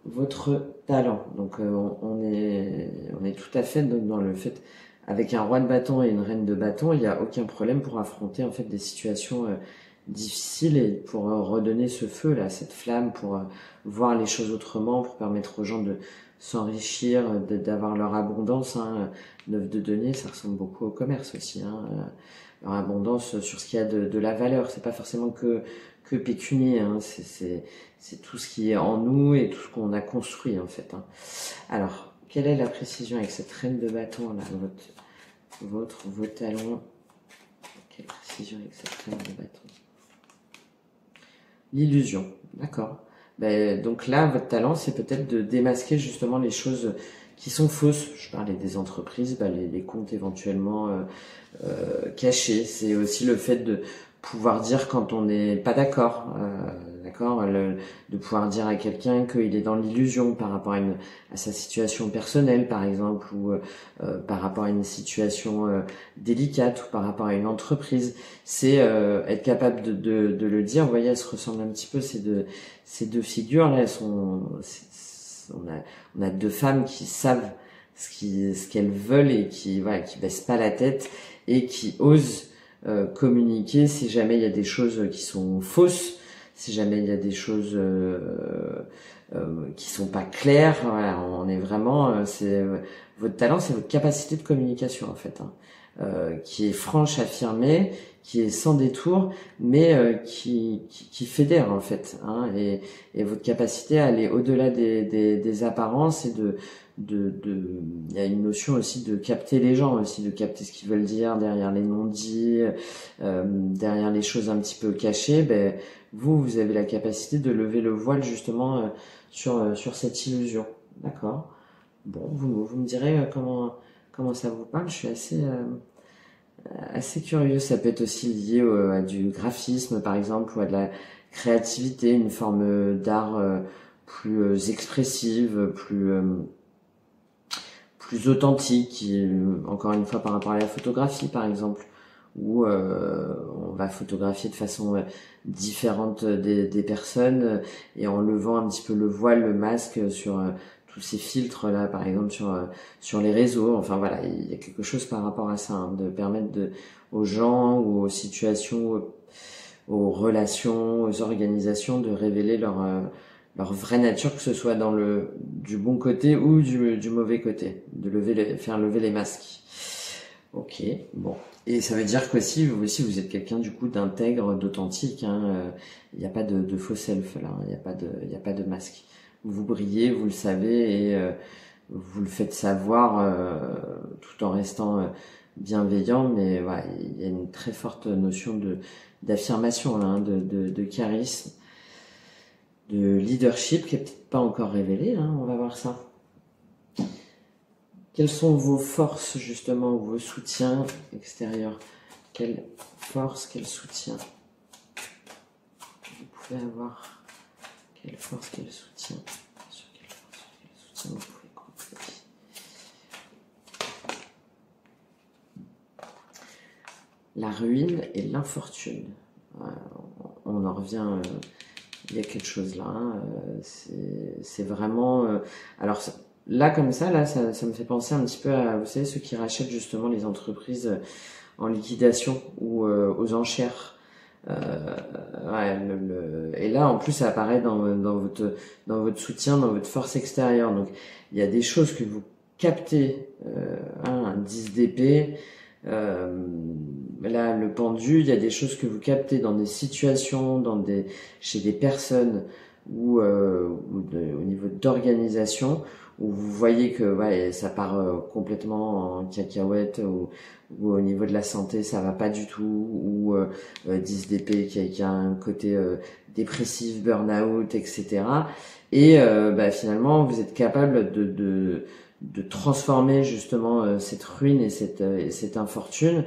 votre talent. Donc on est tout à fait dans le fait avec un roi de bâton et une reine de bâton, il n'y a aucun problème pour affronter en fait des situations difficiles et pour redonner ce feu là, cette flamme, pour voir les choses autrement, pour permettre aux gens de s'enrichir, d'avoir leur abondance. Hein. 9 de denier, ça ressemble beaucoup au commerce aussi. Hein. Leur abondance sur ce qu'il y a de la valeur. C'est pas forcément que pécunier. Hein. C'est tout ce qui est en nous et tout ce qu'on a construit en fait. Hein. Alors, quelle est la précision avec cette reine de bâton là, vos talons? Quelle précision avec cette reine de bâton? L'illusion, d'accord. Donc là, votre talent, c'est peut-être de démasquer justement les choses qui sont fausses. Je parlais des entreprises, les comptes éventuellement cachés. C'est aussi le fait de pouvoir dire quand on n'est pas d'accord, d'accord, de pouvoir dire à quelqu'un qu'il est dans l'illusion par rapport à sa situation personnelle, par exemple, ou par rapport à une situation délicate, ou par rapport à une entreprise. C'est être capable de le dire. Vous voyez, elles se ressemblent un petit peu ces deux figures là. Elles sont, on a deux femmes qui savent ce qu'elles veulent et qui baissent pas la tête et qui osent communiquer si jamais il y a des choses qui sont fausses, si jamais il y a des choses qui sont pas claires. Voilà, on est vraiment, c'est votre talent, c'est votre capacité de communication en fait, hein, qui est franche, affirmée, qui est sans détour, mais qui fédère en fait, hein, et votre capacité à aller au-delà des apparences et il y a une notion aussi de capter les gens aussi, de capter ce qu'ils veulent dire derrière les non-dits, derrière les choses un petit peu cachées. Vous avez la capacité de lever le voile justement sur cette illusion. D'accord. Bon, vous me direz comment ça vous parle. Je suis assez curieux. Ça peut être aussi lié à du graphisme par exemple ou à de la créativité, une forme d'art plus expressive, plus authentique, encore une fois par rapport à la photographie par exemple, où on va photographier de façon différente des personnes et en levant un petit peu le voile, le masque sur tous ces filtres là par exemple sur les réseaux. Enfin voilà, il y a quelque chose par rapport à ça, hein, de permettre aux gens ou aux situations, aux relations, aux organisations de révéler leur vraie nature, que ce soit du bon côté ou du mauvais côté, faire lever les masques. Ok, bon. Et ça veut dire qu'aussi, vous êtes quelqu'un du coup d'intègre, d'authentique. Hein. Il n'y a pas de faux self là. Il n'y a pas de masque. Vous brillez, vous le savez et vous le faites savoir tout en restant bienveillant. Mais voilà, il y a une très forte notion d'affirmation là, hein, de charisme, de leadership qui est peut-être pas encore révélé. Hein. On va voir ça. Quelles sont vos forces, justement, vos soutiens extérieurs? Quelle force, quel soutien vous pouvez avoir? Quelle force, quel soutien? Sur quelle force? Vous pouvez couper. La ruine et l'infortune. On en revient, il y a quelque chose là. Hein, c'est vraiment... alors là, comme ça, là, ça me fait penser un petit peu à, vous savez, ceux qui rachètent justement les entreprises en liquidation ou aux enchères. Ouais, et là, en plus, ça apparaît dans votre soutien, dans votre force extérieure. Donc, il y a des choses que vous captez, un 10 d'épée, là, le pendu, il y a des choses que vous captez dans des situations, chez des personnes ou au niveau d'organisation, où vous voyez que ouais, ça part complètement en cacahuète, ou au niveau de la santé, ça va pas du tout, ou 10 DP qui a un côté dépressif, burn-out, etc. Et finalement, vous êtes capable de transformer justement cette ruine et cette infortune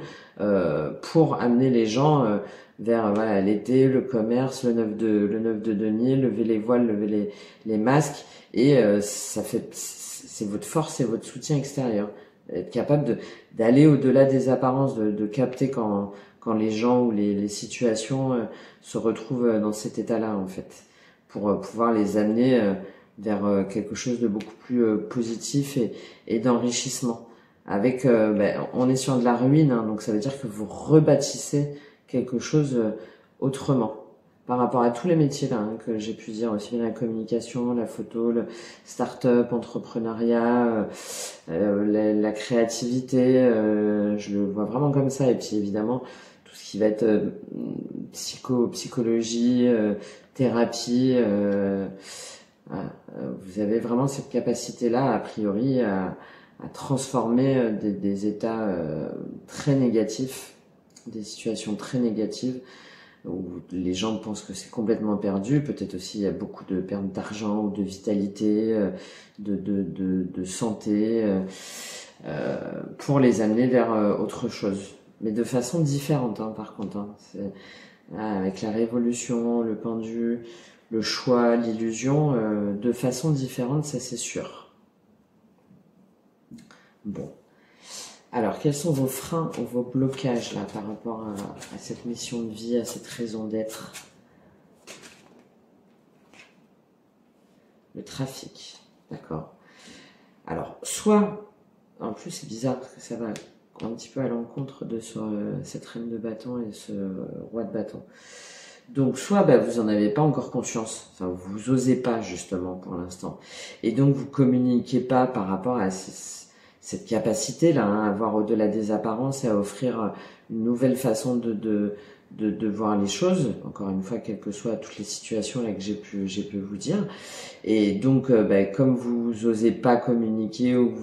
pour amener les gens vers voilà l'été, le commerce, le 9 de denier, lever les voiles, lever les masques, et c'est votre force et votre soutien extérieur. Être capable d'aller au-delà des apparences, de capter quand les gens ou les situations se retrouvent dans cet état-là, en fait, pour pouvoir les amener vers quelque chose de beaucoup plus positif et d'enrichissement. Avec, on est sur de la ruine, hein, donc ça veut dire que vous rebâtissez quelque chose autrement. Par rapport à tous les métiers là, hein, que j'ai pu dire, aussi bien la communication, la photo, le start-up, entrepreneuriat, la créativité, je le vois vraiment comme ça. Et puis évidemment, tout ce qui va être psychologie, thérapie, vous avez vraiment cette capacité-là, a priori, à transformer des états très négatifs, des situations très négatives, où les gens pensent que c'est complètement perdu. Peut-être aussi il y a beaucoup de perte d'argent ou de vitalité, de santé, pour les amener vers autre chose, mais de façon différente, hein, par contre. Hein. Avec la révolution, le pendu, le choix, l'illusion, de façon différente, ça c'est sûr. Bon. Alors, quels sont vos freins ou vos blocages là par rapport à cette mission de vie, à cette raison d'être? Le trafic, d'accord. Alors, soit, en plus c'est bizarre parce que ça va un petit peu à l'encontre de cette reine de bâton et ce roi de bâton. Donc, soit vous en avez pas encore conscience, enfin vous osez pas justement pour l'instant, et donc vous communiquez pas par rapport à cette capacité-là, hein, à voir au-delà des apparences et à offrir une nouvelle façon de voir les choses, encore une fois, quelles que soient toutes les situations là que j'ai pu vous dire. Et donc, comme vous osez pas communiquer, ou que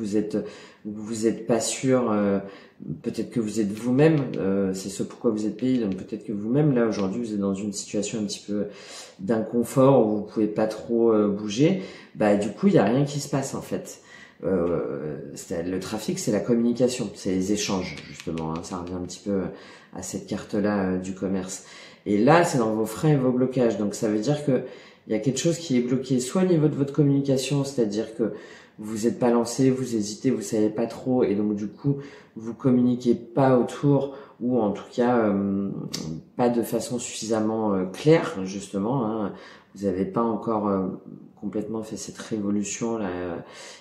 vous êtes pas sûr, peut-être que vous êtes vous-même, c'est ce pourquoi vous êtes payé, donc peut-être que vous-même, là, aujourd'hui, vous êtes dans une situation un petit peu d'inconfort, où vous pouvez pas trop bouger, du coup, il y a rien qui se passe, en fait. Le trafic, c'est la communication, c'est les échanges, justement, hein, ça revient un petit peu à cette carte-là du commerce. Et là, c'est dans vos freins et vos blocages, donc ça veut dire que il y a quelque chose qui est bloqué, soit au niveau de votre communication, c'est-à-dire que vous êtes pas lancé, vous hésitez, vous savez pas trop, et donc du coup, vous communiquez pas autour, ou en tout cas pas de façon suffisamment claire, justement, hein. Vous n'avez pas encore complètement fait cette révolution là,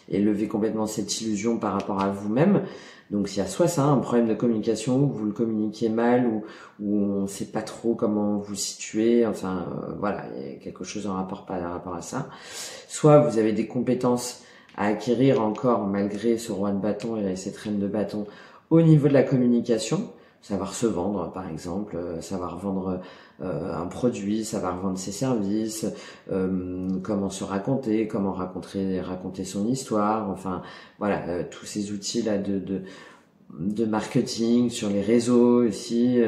et levé complètement cette illusion par rapport à vous-même. Donc il y a soit ça, un problème de communication, où vous le communiquez mal, où on ne sait pas trop comment vous situer, enfin voilà, il y a quelque chose en rapport par rapport à ça. Soit vous avez des compétences à acquérir encore malgré ce roi de bâton et cette reine de bâton au niveau de la communication, savoir se vendre par exemple, savoir vendre un produit, savoir vendre ses services, comment se raconter, comment raconter son histoire, enfin voilà, tous ces outils là de marketing sur les réseaux aussi,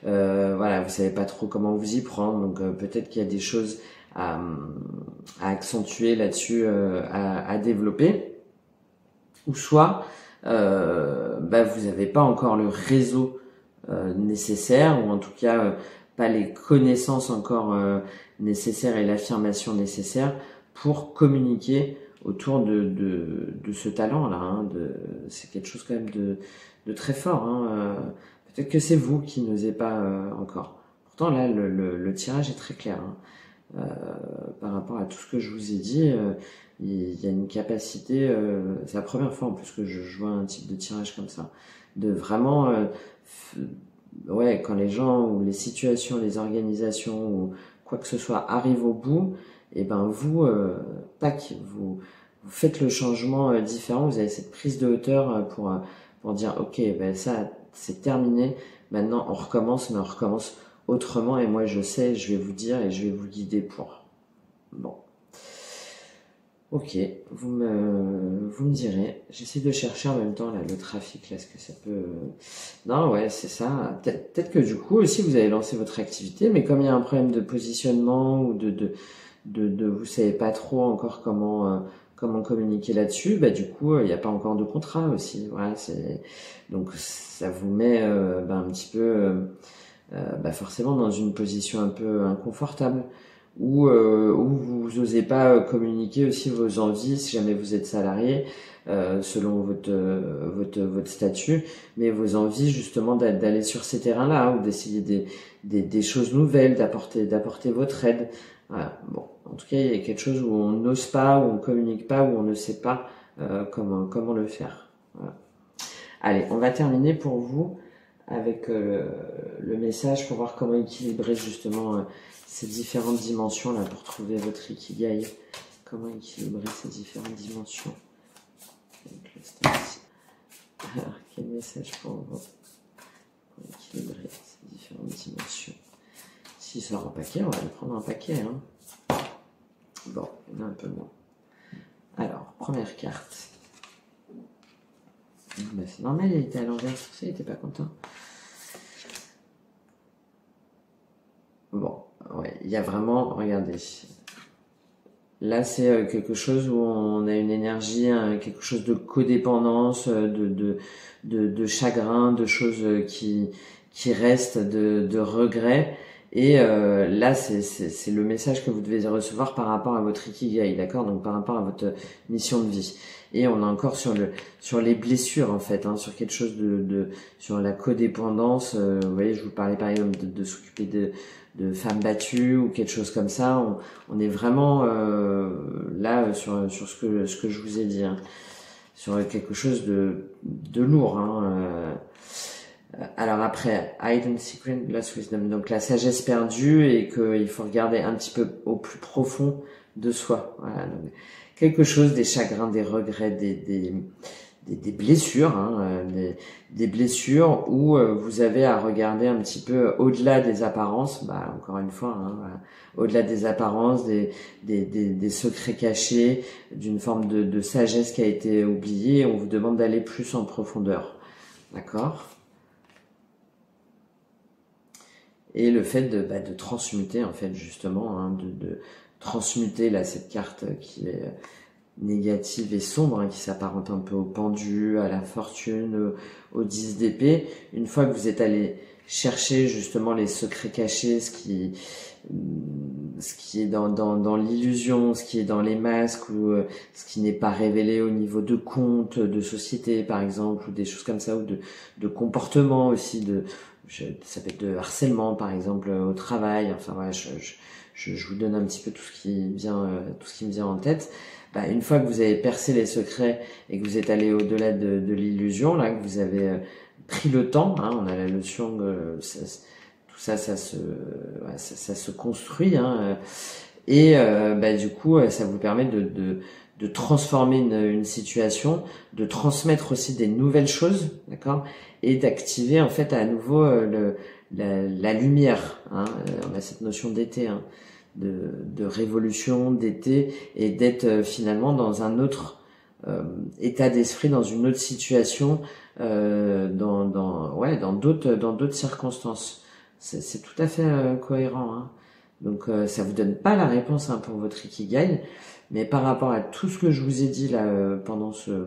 voilà, vous savez pas trop comment vous y prendre, donc peut-être qu'il y a des choses à accentuer là-dessus, à développer, ou soit vous n'avez pas encore le réseau nécessaire, ou en tout cas pas les connaissances encore nécessaires et l'affirmation nécessaire pour communiquer autour de ce talent-là. Hein, c'est quelque chose quand même de très fort. Hein. Peut-être que c'est vous qui n'osez pas encore. Pourtant là, le tirage est très clair. Hein. Par rapport à tout ce que je vous ai dit, il y a une capacité, c'est la première fois en plus que je vois un type de tirage comme ça, de vraiment, ouais, quand les gens ou les situations, les organisations ou quoi que ce soit arrivent au bout, et ben vous, tac, vous faites le changement différent, vous avez cette prise de hauteur pour dire ok, ben ça c'est terminé, maintenant on recommence, mais on recommence autrement, et moi je sais, je vais vous dire et je vais vous guider pour. Bon. Ok, vous me direz. J'essaie de chercher en même temps là, le trafic, là, est-ce que ça peut... Non, ouais, c'est ça. Peut-être que du coup aussi vous avez lancé votre activité, mais comme il y a un problème de positionnement ou vous savez pas trop encore comment communiquer là-dessus, bah du coup il n'y a pas encore de contrat aussi. Voilà, donc ça vous met un petit peu forcément dans une position un peu inconfortable. Où vous osez pas communiquer aussi vos envies si jamais vous êtes salarié selon votre statut, mais vos envies justement d'aller sur ces terrains-là ou d'essayer des choses nouvelles, d'apporter votre aide. Voilà. Bon, en tout cas, il y a quelque chose où on n'ose pas, où on communique pas, où on ne sait pas comment le faire. Voilà. Allez, on va terminer pour vous avec le message pour voir comment équilibrer justement ces différentes dimensions là pour trouver votre ikigai. Comment équilibrer ces différentes dimensions. Alors, quel message pour vous pour équilibrer ces différentes dimensions. S'il sort un paquet, on va le prendre un paquet. Hein. Bon, il y en a un peu moins. Alors, première carte. C'est normal, il était à l'envers, pour ça il était pas content. Bon, ouais, il y a vraiment, regardez, là c'est quelque chose où on a une énergie, quelque chose de codépendance, de chagrin, de choses qui restent, de regrets. Et là, c'est le message que vous devez recevoir par rapport à votre ikigai, d'accord? Donc par rapport à votre mission de vie. Et on est encore sur les blessures en fait, hein, sur quelque chose sur la codépendance. Vous voyez, je vous parlais par exemple de s'occuper de femmes battues ou quelque chose comme ça. On est vraiment là sur ce que je vous ai dit, hein, sur quelque chose de lourd. Hein, alors après, Hidden Secret, Lost Wisdom, donc la sagesse perdue et qu'il faut regarder un petit peu au plus profond de soi. Voilà, donc, quelque chose, des chagrins, des regrets, des blessures, hein, des blessures où vous avez à regarder un petit peu au-delà des apparences, encore une fois, hein, voilà, au-delà des apparences, des secrets cachés, d'une forme de sagesse qui a été oubliée. On vous demande d'aller plus en profondeur, d'accord ? Et le fait de transmuter, en fait, justement, hein, de transmuter là cette carte qui est négative et sombre, hein, qui s'apparente un peu au pendu, à la fortune, au 10 d'épée. Une fois que vous êtes allé chercher justement les secrets cachés, ce qui est dans l'illusion, ce qui est dans les masques, ou ce qui n'est pas révélé au niveau de comptes, de société par exemple, ou des choses comme ça, ou de comportement aussi, ça peut être de harcèlement par exemple au travail. Enfin voilà, je vous donne un petit peu tout ce qui me vient en tête. Une fois que vous avez percé les secrets et que vous êtes allé au-delà de l'illusion, là, que vous avez pris le temps, hein, on a la notion que tout ça, ça se construit, hein, et du coup, ça vous permet de transformer une situation, de transmettre aussi des nouvelles choses, d'accord, et d'activer en fait à nouveau la lumière. Hein, on a cette notion d'été, hein, de révolution, d'été, et d'être finalement dans un autre état d'esprit, dans une autre situation, dans d'autres circonstances. C'est tout à fait cohérent, hein. Donc ça vous donne pas la réponse, hein, pour votre ikigai, mais par rapport à tout ce que je vous ai dit là pendant ce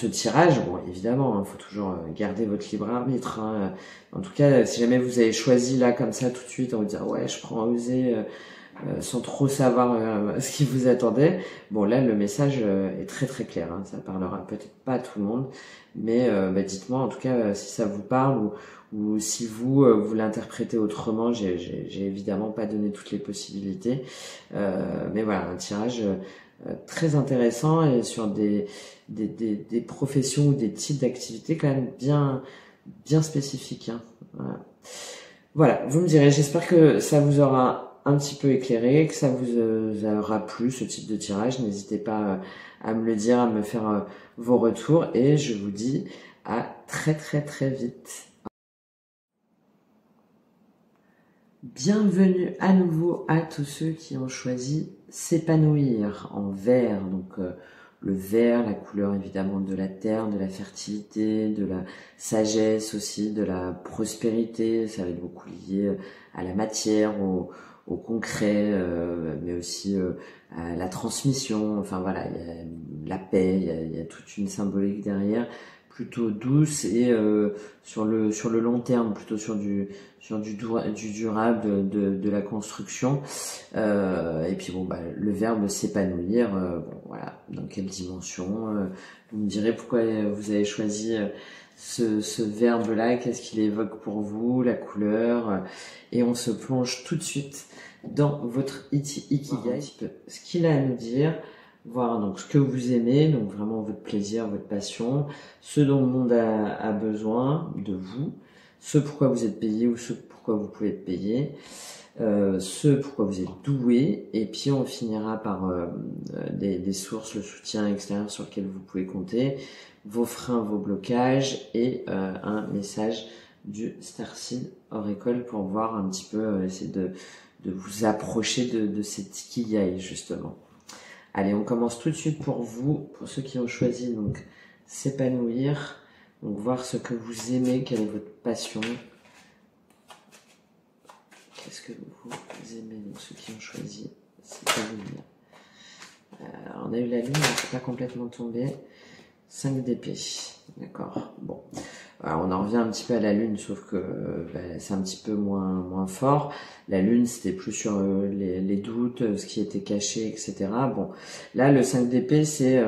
tirage, bon évidemment, il faut toujours garder votre libre arbitre, hein. En tout cas, si jamais vous avez choisi là comme ça tout de suite en vous disant ouais, je prends à oser sans trop savoir ce qui vous attendait. Bon, là, le message est très très clair, hein. Ça parlera peut-être pas à tout le monde, mais dites-moi en tout cas si ça vous parle ou si vous l'interprétez autrement. J'ai évidemment pas donné toutes les possibilités, mais voilà, un tirage très intéressant et sur des professions ou des types d'activités quand même bien spécifiques, hein. Voilà, vous me direz, j'espère que ça vous aura un petit peu éclairé, que ça vous aura plu ce type de tirage. N'hésitez pas à me le dire, à me faire vos retours et je vous dis à très très très vite. Bienvenue à nouveau à tous ceux qui ont choisi s'épanouir en vert. Donc le vert, la couleur évidemment de la terre, de la fertilité, de la sagesse aussi, de la prospérité. Ça va être beaucoup lié à la matière, au concret, mais aussi à la transmission. Enfin voilà, il y a la paix, il y a toute une symbolique derrière, plutôt douce et sur le long terme, plutôt sur du durable, de la construction. Et puis bon, le verbe s'épanouir, bon voilà, dans quelle dimension, vous me direz pourquoi vous avez choisi ce verbe-là, qu'est-ce qu'il évoque pour vous, la couleur, et on se plonge tout de suite dans votre Ikigai, ce qu'il a à nous dire, voir donc ce que vous aimez, donc vraiment votre plaisir, votre passion, ce dont le monde a besoin de vous, ce pourquoi vous êtes payé ou ce pourquoi vous pouvez être payé, ce pourquoi vous êtes doué, et puis on finira par des sources, le soutien extérieur sur lequel vous pouvez compter, vos freins, vos blocages, et un message du Starseed Oracle pour voir un petit peu, essayer de vous approcher de cet Ikigai justement. Allez, on commence tout de suite pour vous, pour ceux qui ont choisi donc s'épanouir, donc voir ce que vous aimez, quelle est votre passion. Qu'est-ce que vous aimez, donc ceux qui ont choisi s'épanouir. On a eu la lune, mais c'est pas complètement tombé. 5 d'épée, d'accord. Bon, alors on en revient un petit peu à la lune, sauf que c'est un petit peu moins fort. La lune, c'était plus sur les doutes, ce qui était caché, etc. Bon, là, le 5 d'épée, c'est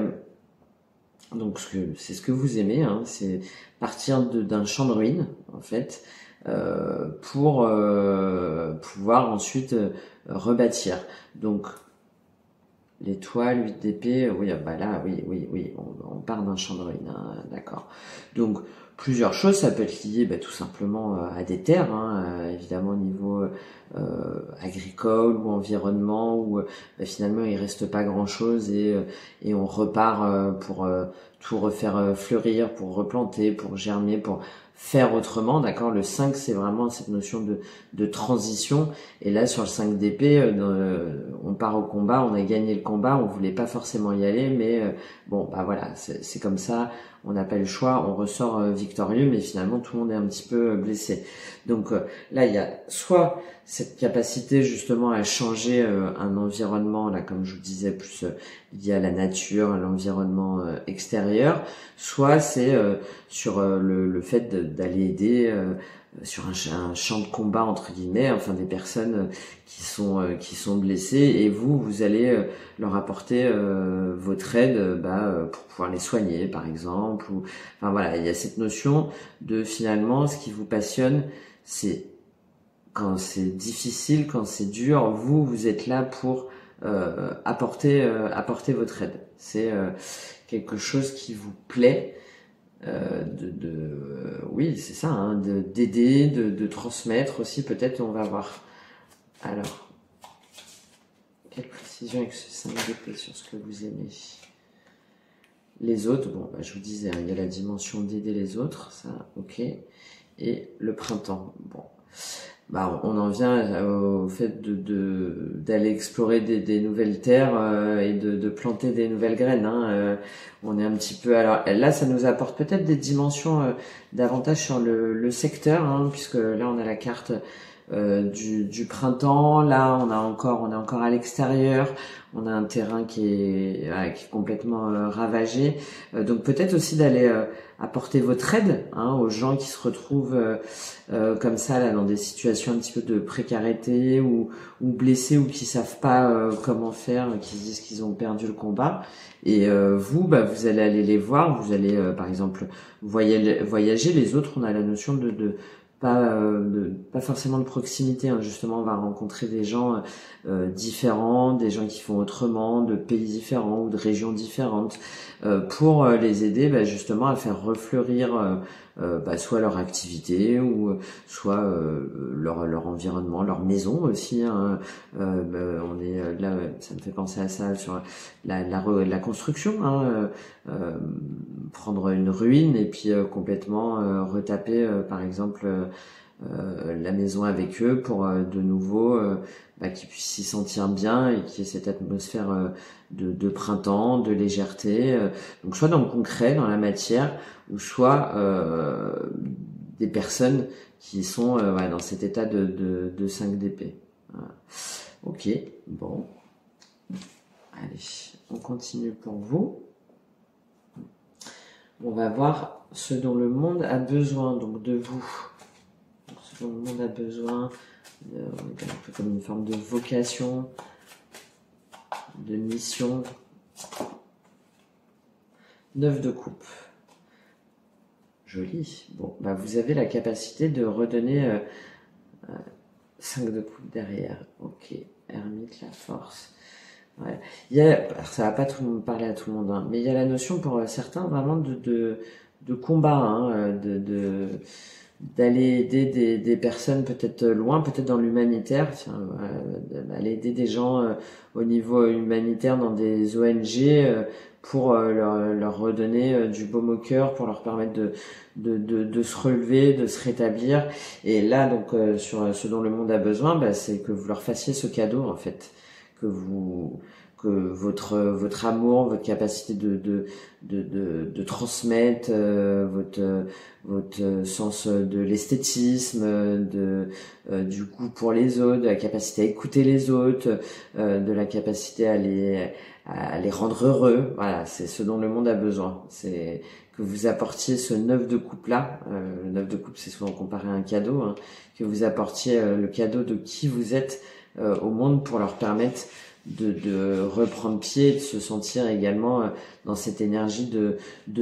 donc c'est ce que vous aimez, hein, c'est partir d'un champ de ruines, en fait, pour pouvoir ensuite rebâtir. Donc l'étoile, 8 d'épée, oui, là, oui, on part d'un champ de ruines, hein, d'accord. Donc, plusieurs choses, ça peut être lié tout simplement à des terres, hein, évidemment au niveau agricole ou environnement, où finalement il reste pas grand-chose et on repart pour tout refaire fleurir, pour replanter, pour germer, pour faire autrement, d'accord. Le 5, c'est vraiment cette notion de transition, et là sur le 5 d'épée, on part au combat, on a gagné le combat, on voulait pas forcément y aller, mais bon, voilà, c'est comme ça, on n'a pas le choix, on ressort victorieux, mais finalement tout le monde est un petit peu blessé. Donc là, il y a soit cette capacité justement à changer un environnement, là comme je vous disais, plus lié à la nature, à l'environnement extérieur, soit c'est sur le fait d'aller aider sur un champ de combat entre guillemets, enfin des personnes qui sont blessées, et vous allez leur apporter votre aide pour pouvoir les soigner par exemple, ou enfin voilà, il y a cette notion de finalement ce qui vous passionne, c'est quand c'est difficile, quand c'est dur, vous êtes là pour apporter votre aide. C'est quelque chose qui vous plaît, oui, c'est ça, hein, d'aider, de transmettre aussi, peut-être, on va voir. Alors, quelle précision avec ce 5 d'épée sur ce que vous aimez. Les autres, bon, je vous disais, il y a la dimension d'aider les autres, ça, ok. Et le printemps, bon. On en vient au fait d'aller explorer des nouvelles terres et de planter des nouvelles graines, hein. On est un petit peu, alors là ça nous apporte peut-être des dimensions davantage sur le secteur, hein, puisque là on a la carte du printemps. Là, on est encore à l'extérieur. On a un terrain qui est complètement ravagé. Donc peut-être aussi d'aller apporter votre aide aux gens qui se retrouvent comme ça là dans des situations un petit peu de précarité ou blessés ou qui savent pas comment faire, qui se disent qu'ils ont perdu le combat. Et vous allez aller les voir. Vous allez par exemple voyager. Les autres, on a la notion de pas forcément de proximité, justement on va rencontrer des gens différents, des gens qui font autrement, de pays différents ou de régions différentes, pour les aider justement à faire refleurir soit leur activité ou soit leur environnement, leur maison aussi. On est là, ça me fait penser à ça sur la construction. Prendre une ruine et puis complètement retaper par exemple la maison avec eux pour de nouveau qu'ils puissent s'y sentir bien et qu'il y ait cette atmosphère de printemps, de légèreté, donc soit dans le concret, dans la matière, ou soit des personnes qui sont dans cet état de 5 d'épée. Voilà. Ok, bon, allez, on continue pour vous. On va voir ce dont le monde a besoin, donc de vous. Ce dont le monde a besoin, un peu comme une forme de vocation, de mission. 9 de coupe. Joli. Bon, vous avez la capacité de redonner 5 de coupe derrière. Ok, ermite, la force. Ouais. Ça va pas parler à tout le monde, mais il y a la notion pour certains vraiment de combat, d'aller aider des personnes peut-être loin, peut-être dans l'humanitaire, d'aller aider des gens au niveau humanitaire dans des ONG pour leur redonner du baume au cœur, pour leur permettre de se relever, de se rétablir. Et là, donc, sur ce dont le monde a besoin, c'est que vous leur fassiez ce cadeau, en fait, que votre amour, votre capacité de transmettre, votre sens de l'esthétisme, du goût pour les autres, de la capacité à écouter les autres, de la capacité à les rendre heureux. Voilà, c'est ce dont le monde a besoin. C'est que vous apportiez ce 9 de coupe là. Le 9 de coupe, c'est souvent comparé à un cadeau, que vous apportiez le cadeau de qui vous êtes au monde pour leur permettre de reprendre pied, de se sentir également dans cette énergie de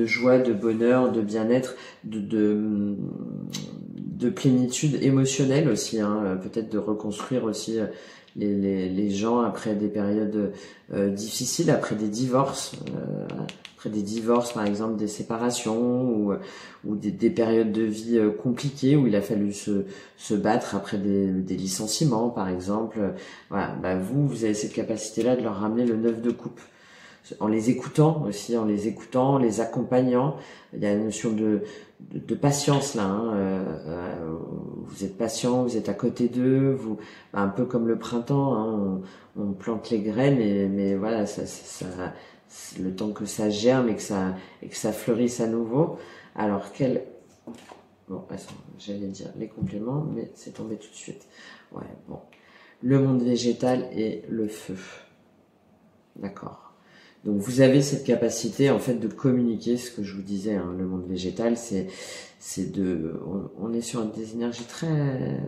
joie, de bonheur, de bien-être, de plénitude émotionnelle aussi, peut-être de reconstruire aussi les gens après des périodes difficiles, après des divorces, par exemple, des séparations ou des périodes de vie compliquées où il a fallu se battre après des licenciements, par exemple. Voilà, vous avez cette capacité-là de leur ramener le 9 de coupe. En les écoutant aussi, en les accompagnant. Il y a une notion de patience là. Vous êtes patient, vous êtes à côté d'eux, un peu comme le printemps. On plante les graines, mais voilà, ça le temps que ça germe et que ça fleurisse à nouveau. Alors j'allais dire les compléments, mais c'est tombé tout de suite. Ouais, bon. Le monde végétal et le feu. D'accord. Donc vous avez cette capacité en fait de communiquer, ce que je vous disais, le monde végétal, on est sur des énergies très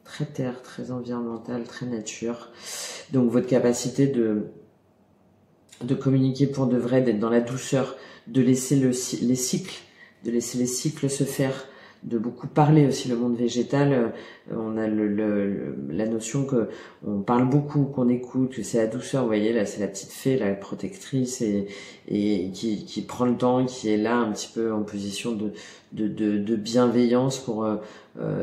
très terre, très environnementale, très nature. Donc votre capacité de communiquer pour de vrai, d'être dans la douceur, de laisser les cycles se faire, de beaucoup parler aussi le monde végétal. On a la notion que on parle beaucoup, qu'on écoute, que c'est la douceur. Vous voyez là, c'est la petite fée, la protectrice et qui prend le temps, qui est là un petit peu en position de bienveillance pour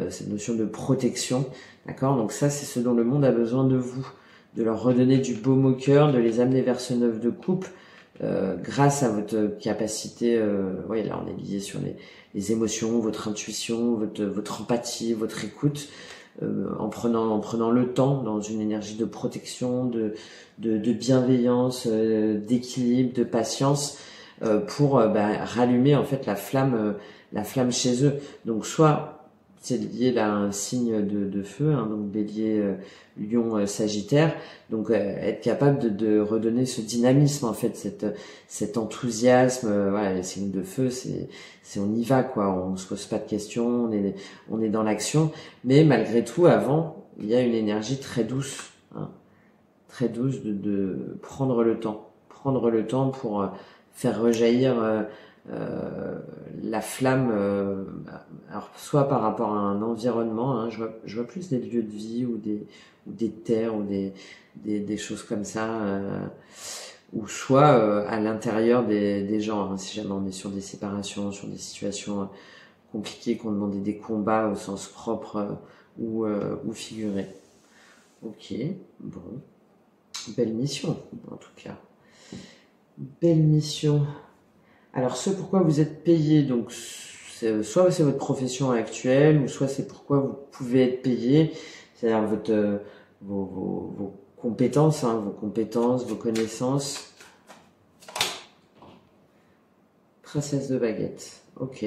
cette notion de protection. D'accord. Donc ça, c'est ce dont le monde a besoin de vous, de leur redonner du baume au cœur, de les amener vers ce 9 de coupe. Grâce à votre capacité, là on est lié sur les émotions, votre intuition, votre empathie, votre écoute, en prenant le temps dans une énergie de protection, de bienveillance, d'équilibre, de patience, pour rallumer en fait la flamme chez eux. Donc soit c'est lié là à un signe de feu, hein, donc Bélier, Lion, Sagittaire. Donc être capable de redonner ce dynamisme en fait, cet enthousiasme. Voilà, les signes de feu, c'est on y va quoi, on se pose pas de questions, on est dans l'action. Mais malgré tout, avant, il y a une énergie très douce, hein, très douce de prendre le temps pour faire rejaillir la flamme, alors soit par rapport à un environnement, hein, je vois plus des lieux de vie ou des terres ou des choses comme ça, ou soit à l'intérieur des gens, hein, si jamais on est sur des séparations, sur des situations compliquées, qu'on demandait des combats au sens propre ou figuré. Ok, bon, belle mission en tout cas, belle mission. Alors, ce pourquoi vous êtes payé, donc soit c'est votre profession actuelle, ou soit c'est pourquoi vous pouvez être payé, c'est-à-dire vos compétences, hein, vos connaissances. Princesse de baguette, ok.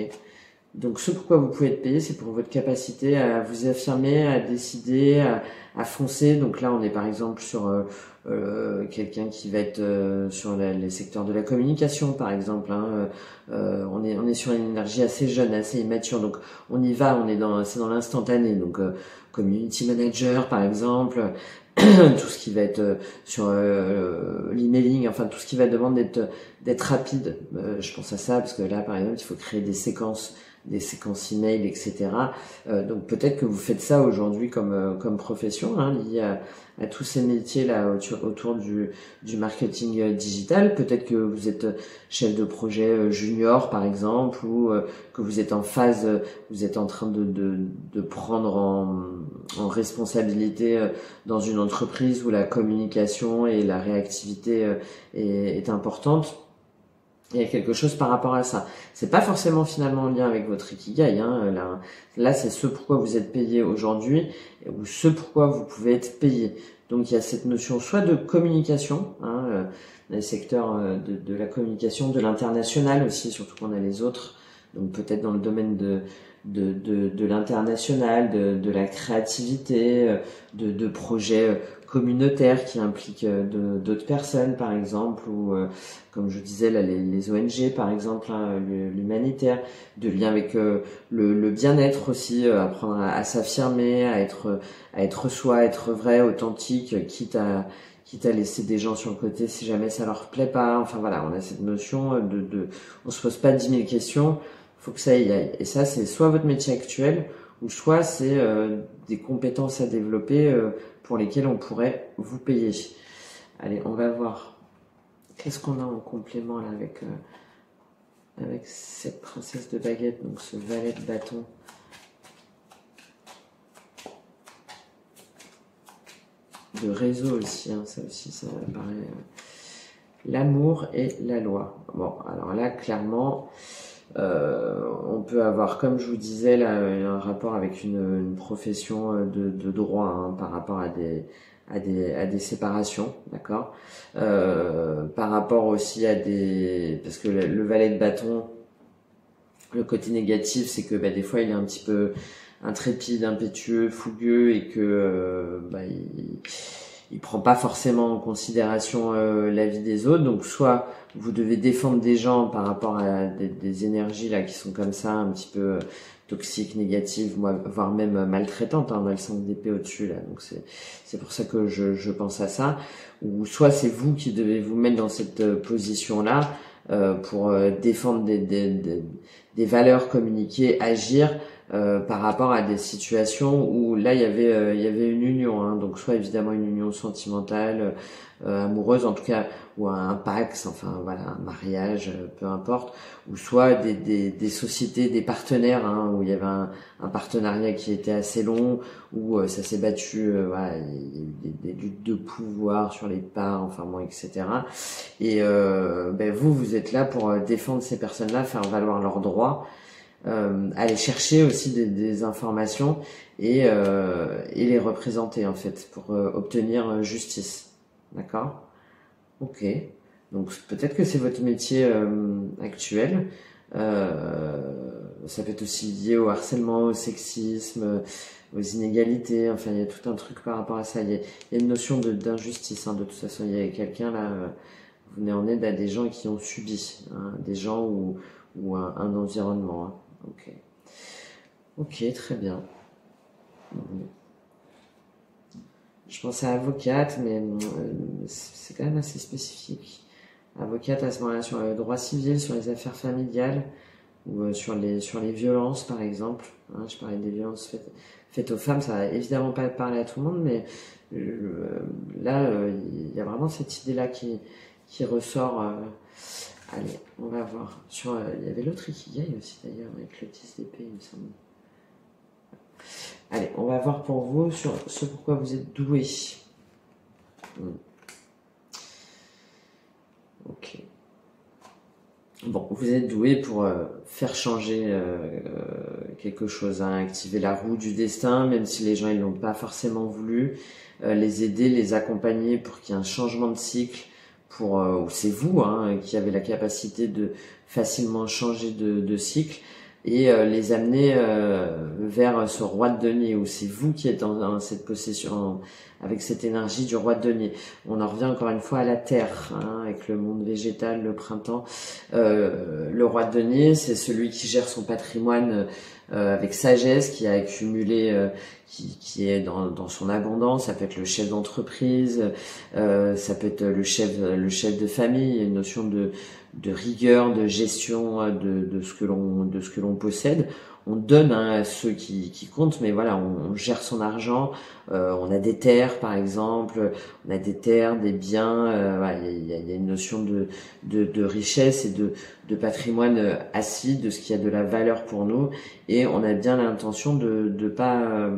Donc ce pourquoi vous pouvez être payé, c'est pour votre capacité à vous affirmer, à décider, à foncer. Donc là, on est par exemple sur quelqu'un qui va être sur les secteurs de la communication, par exemple. Hein. On est sur une énergie assez jeune, assez immature. Donc on y va, c'est dans l'instantané. Donc community manager, par exemple. Tout ce qui va être sur l'emailing, enfin tout ce qui va demander d'être rapide. Je pense à ça parce que là, par exemple, il faut créer des séquences email, etc. Donc peut-être que vous faites ça aujourd'hui comme profession, hein, lié à tous ces métiers là autour du marketing digital. Peut-être que vous êtes chef de projet junior par exemple, ou que vous êtes en phase, vous êtes en train de prendre en responsabilité dans une entreprise où la communication et la réactivité est importante. Il y a quelque chose par rapport à ça. C'est pas forcément finalement en lien avec votre ikigai, hein. Là, c'est ce pourquoi vous êtes payé aujourd'hui ou ce pourquoi vous pouvez être payé. Donc il y a cette notion soit de communication, hein, dans les secteurs de la communication, de l'international aussi, surtout qu'on a les autres. Donc peut-être dans le domaine de l'international, de la créativité, de projets communautaires qui impliquent d'autres personnes par exemple, ou comme je disais là les ONG par exemple, hein, l'humanitaire, de lien avec le bien-être aussi, apprendre à s'affirmer, à être soi, à être vrai, authentique, quitte à laisser des gens sur le côté si jamais ça leur plaît pas. Enfin voilà, on a cette notion on se pose pas 10 000 questions, faut que ça y aille. Et ça, c'est soit votre métier actuel, ou soit c'est des compétences à développer pour lesquelles on pourrait vous payer. Allez, on va voir. Qu'est-ce qu'on a en complément là avec cette princesse de baguette, donc ce valet de bâton. De réseau aussi, hein, ça aussi, ça paraît. L'amour et la loi. Bon, alors là, clairement, on peut avoir, comme je vous disais, là, un rapport avec une profession de droit, hein, par rapport à des séparations, d'accord. Par rapport aussi parce que le valet de bâton, le côté négatif, c'est que des fois il est un petit peu intrépide, impétueux, fougueux, et que il prend pas forcément en considération la vie des autres. Donc soit vous devez défendre des gens par rapport à des énergies là qui sont comme ça, un petit peu toxiques, négatives, voire même maltraitantes, hein. On a le 5 d'épée au-dessus là, donc c'est pour ça que je pense à ça. Ou soit c'est vous qui devez vous mettre dans cette position là pour défendre des valeurs, communiquer, agir par rapport à des situations où là il y avait une union, hein. Donc soit évidemment une union sentimentale, amoureuse en tout cas, ou un pax, enfin voilà, un mariage, peu importe, ou soit des sociétés, des partenaires, hein, où il y avait un partenariat qui était assez long, où ça s'est battu, voilà, il y a eu des luttes de pouvoir sur les parts, enfin bon, etc. Et vous êtes là pour défendre ces personnes-là, faire valoir leurs droits, aller chercher aussi des informations et les représenter en fait pour obtenir justice. D'accord ? Ok. Donc peut-être que c'est votre métier actuel. ça peut être aussi lié au harcèlement, au sexisme, aux inégalités. Enfin, il y a tout un truc par rapport à ça. Il y a une notion d'injustice. Hein, de toute façon, il y a quelqu'un là. Vous venez en aide à des gens qui ont subi, hein, des gens ou un environnement. Hein. Ok. Ok, très bien. Je pensais à avocate, mais c'est quand même assez spécifique. Avocate à ce moment-là sur le droit civil, sur les affaires familiales ou sur les violences par exemple. Hein, je parlais des violences faites aux femmes, ça va évidemment pas parler à tout le monde, mais là il y a vraiment cette idée-là qui ressort. Allez, on va voir. Il y avait l'autre Ikigai aussi d'ailleurs avec le 10 d'épée, il me semble. Allez, on va voir pour vous sur ce pourquoi vous êtes doué. Ok. Bon, vous êtes doué pour faire changer quelque chose, hein, activer la roue du destin, même si les gens ils l'ont pas forcément voulu, les aider, les accompagner pour qu'il y ait un changement de cycle, ou c'est vous hein, qui avez la capacité de facilement changer de cycle et les amener vers ce roi de denier, où c'est vous qui êtes dans cette possession, avec cette énergie du roi de denier. On en revient encore une fois à la terre, hein, avec le monde végétal, le printemps. Le roi de denier, c'est celui qui gère son patrimoine avec sagesse, qui a accumulé, qui est dans son abondance. Ça peut être le chef d'entreprise, ça peut être le chef de famille. Il y a une notion de rigueur, de gestion de ce que l'on possède. On donne à ceux qui comptent, mais voilà, on gère son argent. On a des terres, par exemple, on a des terres, des biens. Voilà, il y a une notion de richesse et de patrimoine assis, de ce qui a de la valeur pour nous, et on a bien l'intention de pas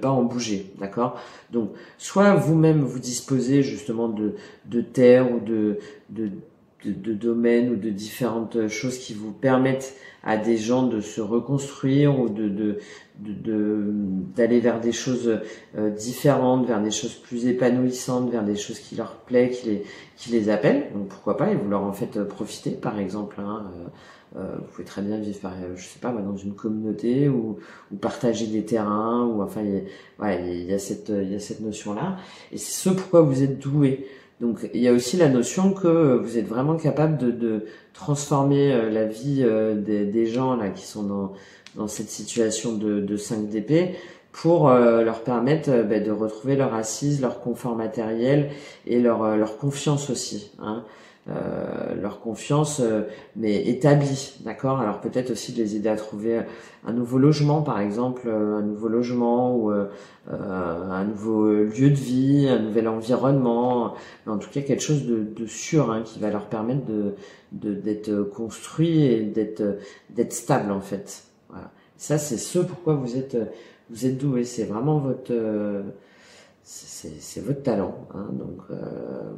en bouger, d'accord? Donc, soit vous-même vous disposez justement de terres ou de domaines ou de différentes choses qui vous permettent à des gens de se reconstruire ou d'aller vers des choses différentes, vers des choses plus épanouissantes, vers des choses qui leur plaît, qui les appellent. Donc pourquoi pas, et vous leur en faites profiter, par exemple. Hein, vous pouvez très bien vivre, je sais pas, dans une communauté ou partager des terrains, ou enfin, il y a cette notion-là. Et c'est ce pourquoi vous êtes doué. Donc il y a aussi la notion que vous êtes vraiment capable de transformer la vie des gens là qui sont dans cette situation de 5 d'épée pour leur permettre de retrouver leur assise, leur confort matériel et leur confiance aussi, hein. Leur confiance mais établie, d'accord? Alors peut-être aussi de les aider à trouver un nouveau logement, par exemple, un nouveau logement ou un nouveau lieu de vie, un nouvel environnement, mais en tout cas quelque chose de sûr, hein, qui va leur permettre d'être construit et d'être stable en fait. Voilà. Ça c'est ce pourquoi vous êtes doué, c'est vraiment c'est votre talent, hein. Donc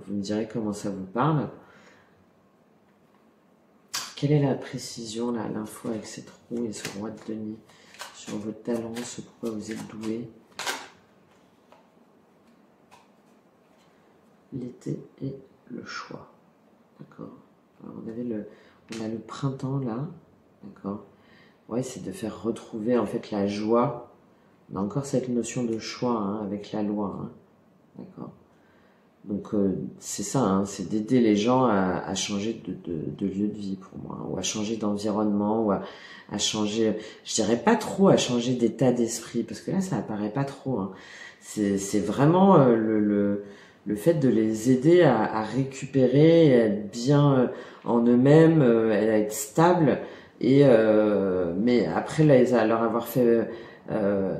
vous me direz comment ça vous parle. Quelle est la précision, là, l'info avec cette roue et ce roi de denier sur votre talent, ce pourquoi vous êtes doué? L'été et le choix. D'accord. On a le printemps là. D'accord. Ouais, c'est de faire retrouver en fait la joie. On a encore cette notion de choix, hein, avec la loi. Hein. D'accord. Donc c'est ça, hein, c'est d'aider les gens à changer de lieu de vie pour moi, ou à changer d'environnement, ou à changer, je dirais pas trop à changer d'état d'esprit, parce que là ça apparaît pas trop. Hein. C'est vraiment le fait de les aider à récupérer, à être bien en eux-mêmes, à être stable, et mais après là, leur avoir fait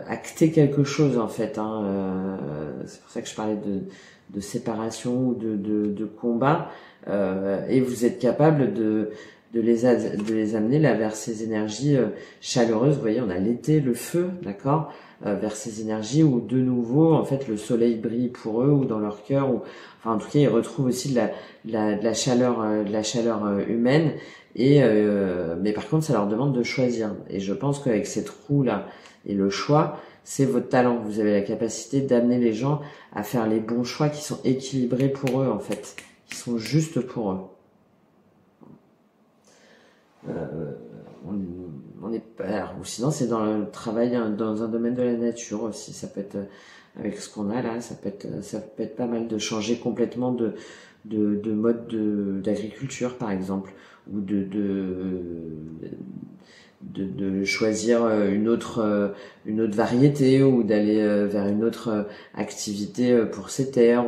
acter quelque chose en fait. Hein, c'est pour ça que je parlais de séparation ou de combat, et vous êtes capable de les amener là vers ces énergies chaleureuses. Vous voyez, on a l'été, le feu, d'accord, vers ces énergies où de nouveau en fait le soleil brille pour eux ou dans leur cœur, ou enfin en tout cas ils retrouvent aussi de la chaleur humaine, et mais par contre ça leur demande de choisir, et je pense qu'avec cette roue là et le choix, c'est votre talent. Vous avez la capacité d'amener les gens à faire les bons choix qui sont équilibrés pour eux, en fait, qui sont justes pour eux. on est pas, ou sinon c'est dans le travail dans un domaine de la nature aussi. Ça peut être avec ce qu'on a là, ça peut être pas mal de changer complètement de mode d'agriculture par exemple, ou de choisir une autre variété, ou d'aller vers une autre activité pour ses terres,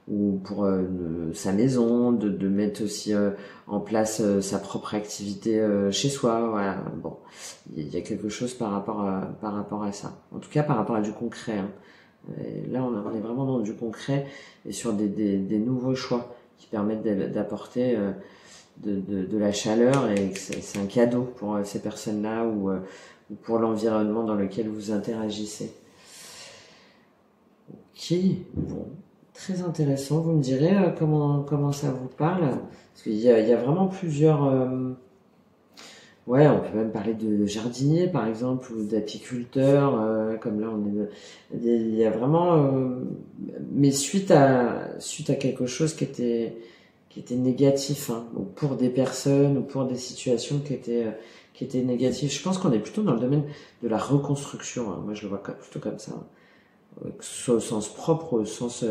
ou pour sa maison, de mettre aussi en place sa propre activité chez soi. Voilà. Bon, il y a quelque chose par rapport à ça. En tout cas, par rapport à du concret, hein. Et là, on est vraiment dans du concret et sur des nouveaux choix qui permettent d'apporter de la chaleur, et c'est un cadeau pour ces personnes-là, ou pour l'environnement dans lequel vous interagissez. Ok, bon, très intéressant. Vous me direz comment ça vous parle, parce qu'il y a vraiment plusieurs. Ouais, on peut même parler de jardinier par exemple, ou d'apiculteur, comme là il y a vraiment, mais suite à quelque chose qui était négatif, hein, ou pour des personnes, ou pour des situations qui étaient négatives. Je pense qu'on est plutôt dans le domaine de la reconstruction, hein. Moi, je le vois plutôt comme ça, hein. Que ce soit au sens propre, au sens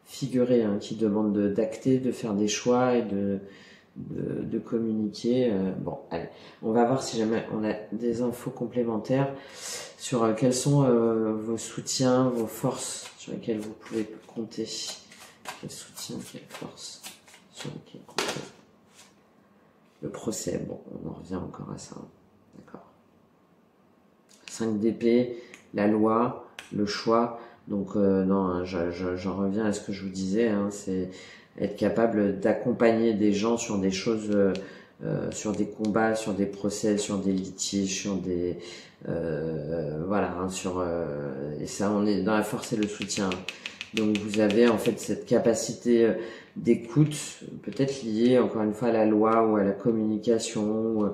figuré, hein, qui demande d'acter, de faire des choix et de communiquer. Bon, allez, on va voir si jamais on a des infos complémentaires sur quels sont vos soutiens, vos forces sur lesquelles vous pouvez compter. Quel soutien, quelle force sur lesquelles compter. Le procès, bon, on en revient encore à ça. D'accord. 5 d'épée, la loi, le choix. Donc non, hein, j'en reviens à ce que je vous disais, hein, c'est être capable d'accompagner des gens sur des choses, sur des combats, sur des procès, sur des litiges, sur des voilà, hein, et ça, on est dans la force et le soutien. Donc vous avez en fait cette capacité d'écoute, peut-être liée encore une fois à la loi, ou à la communication, ou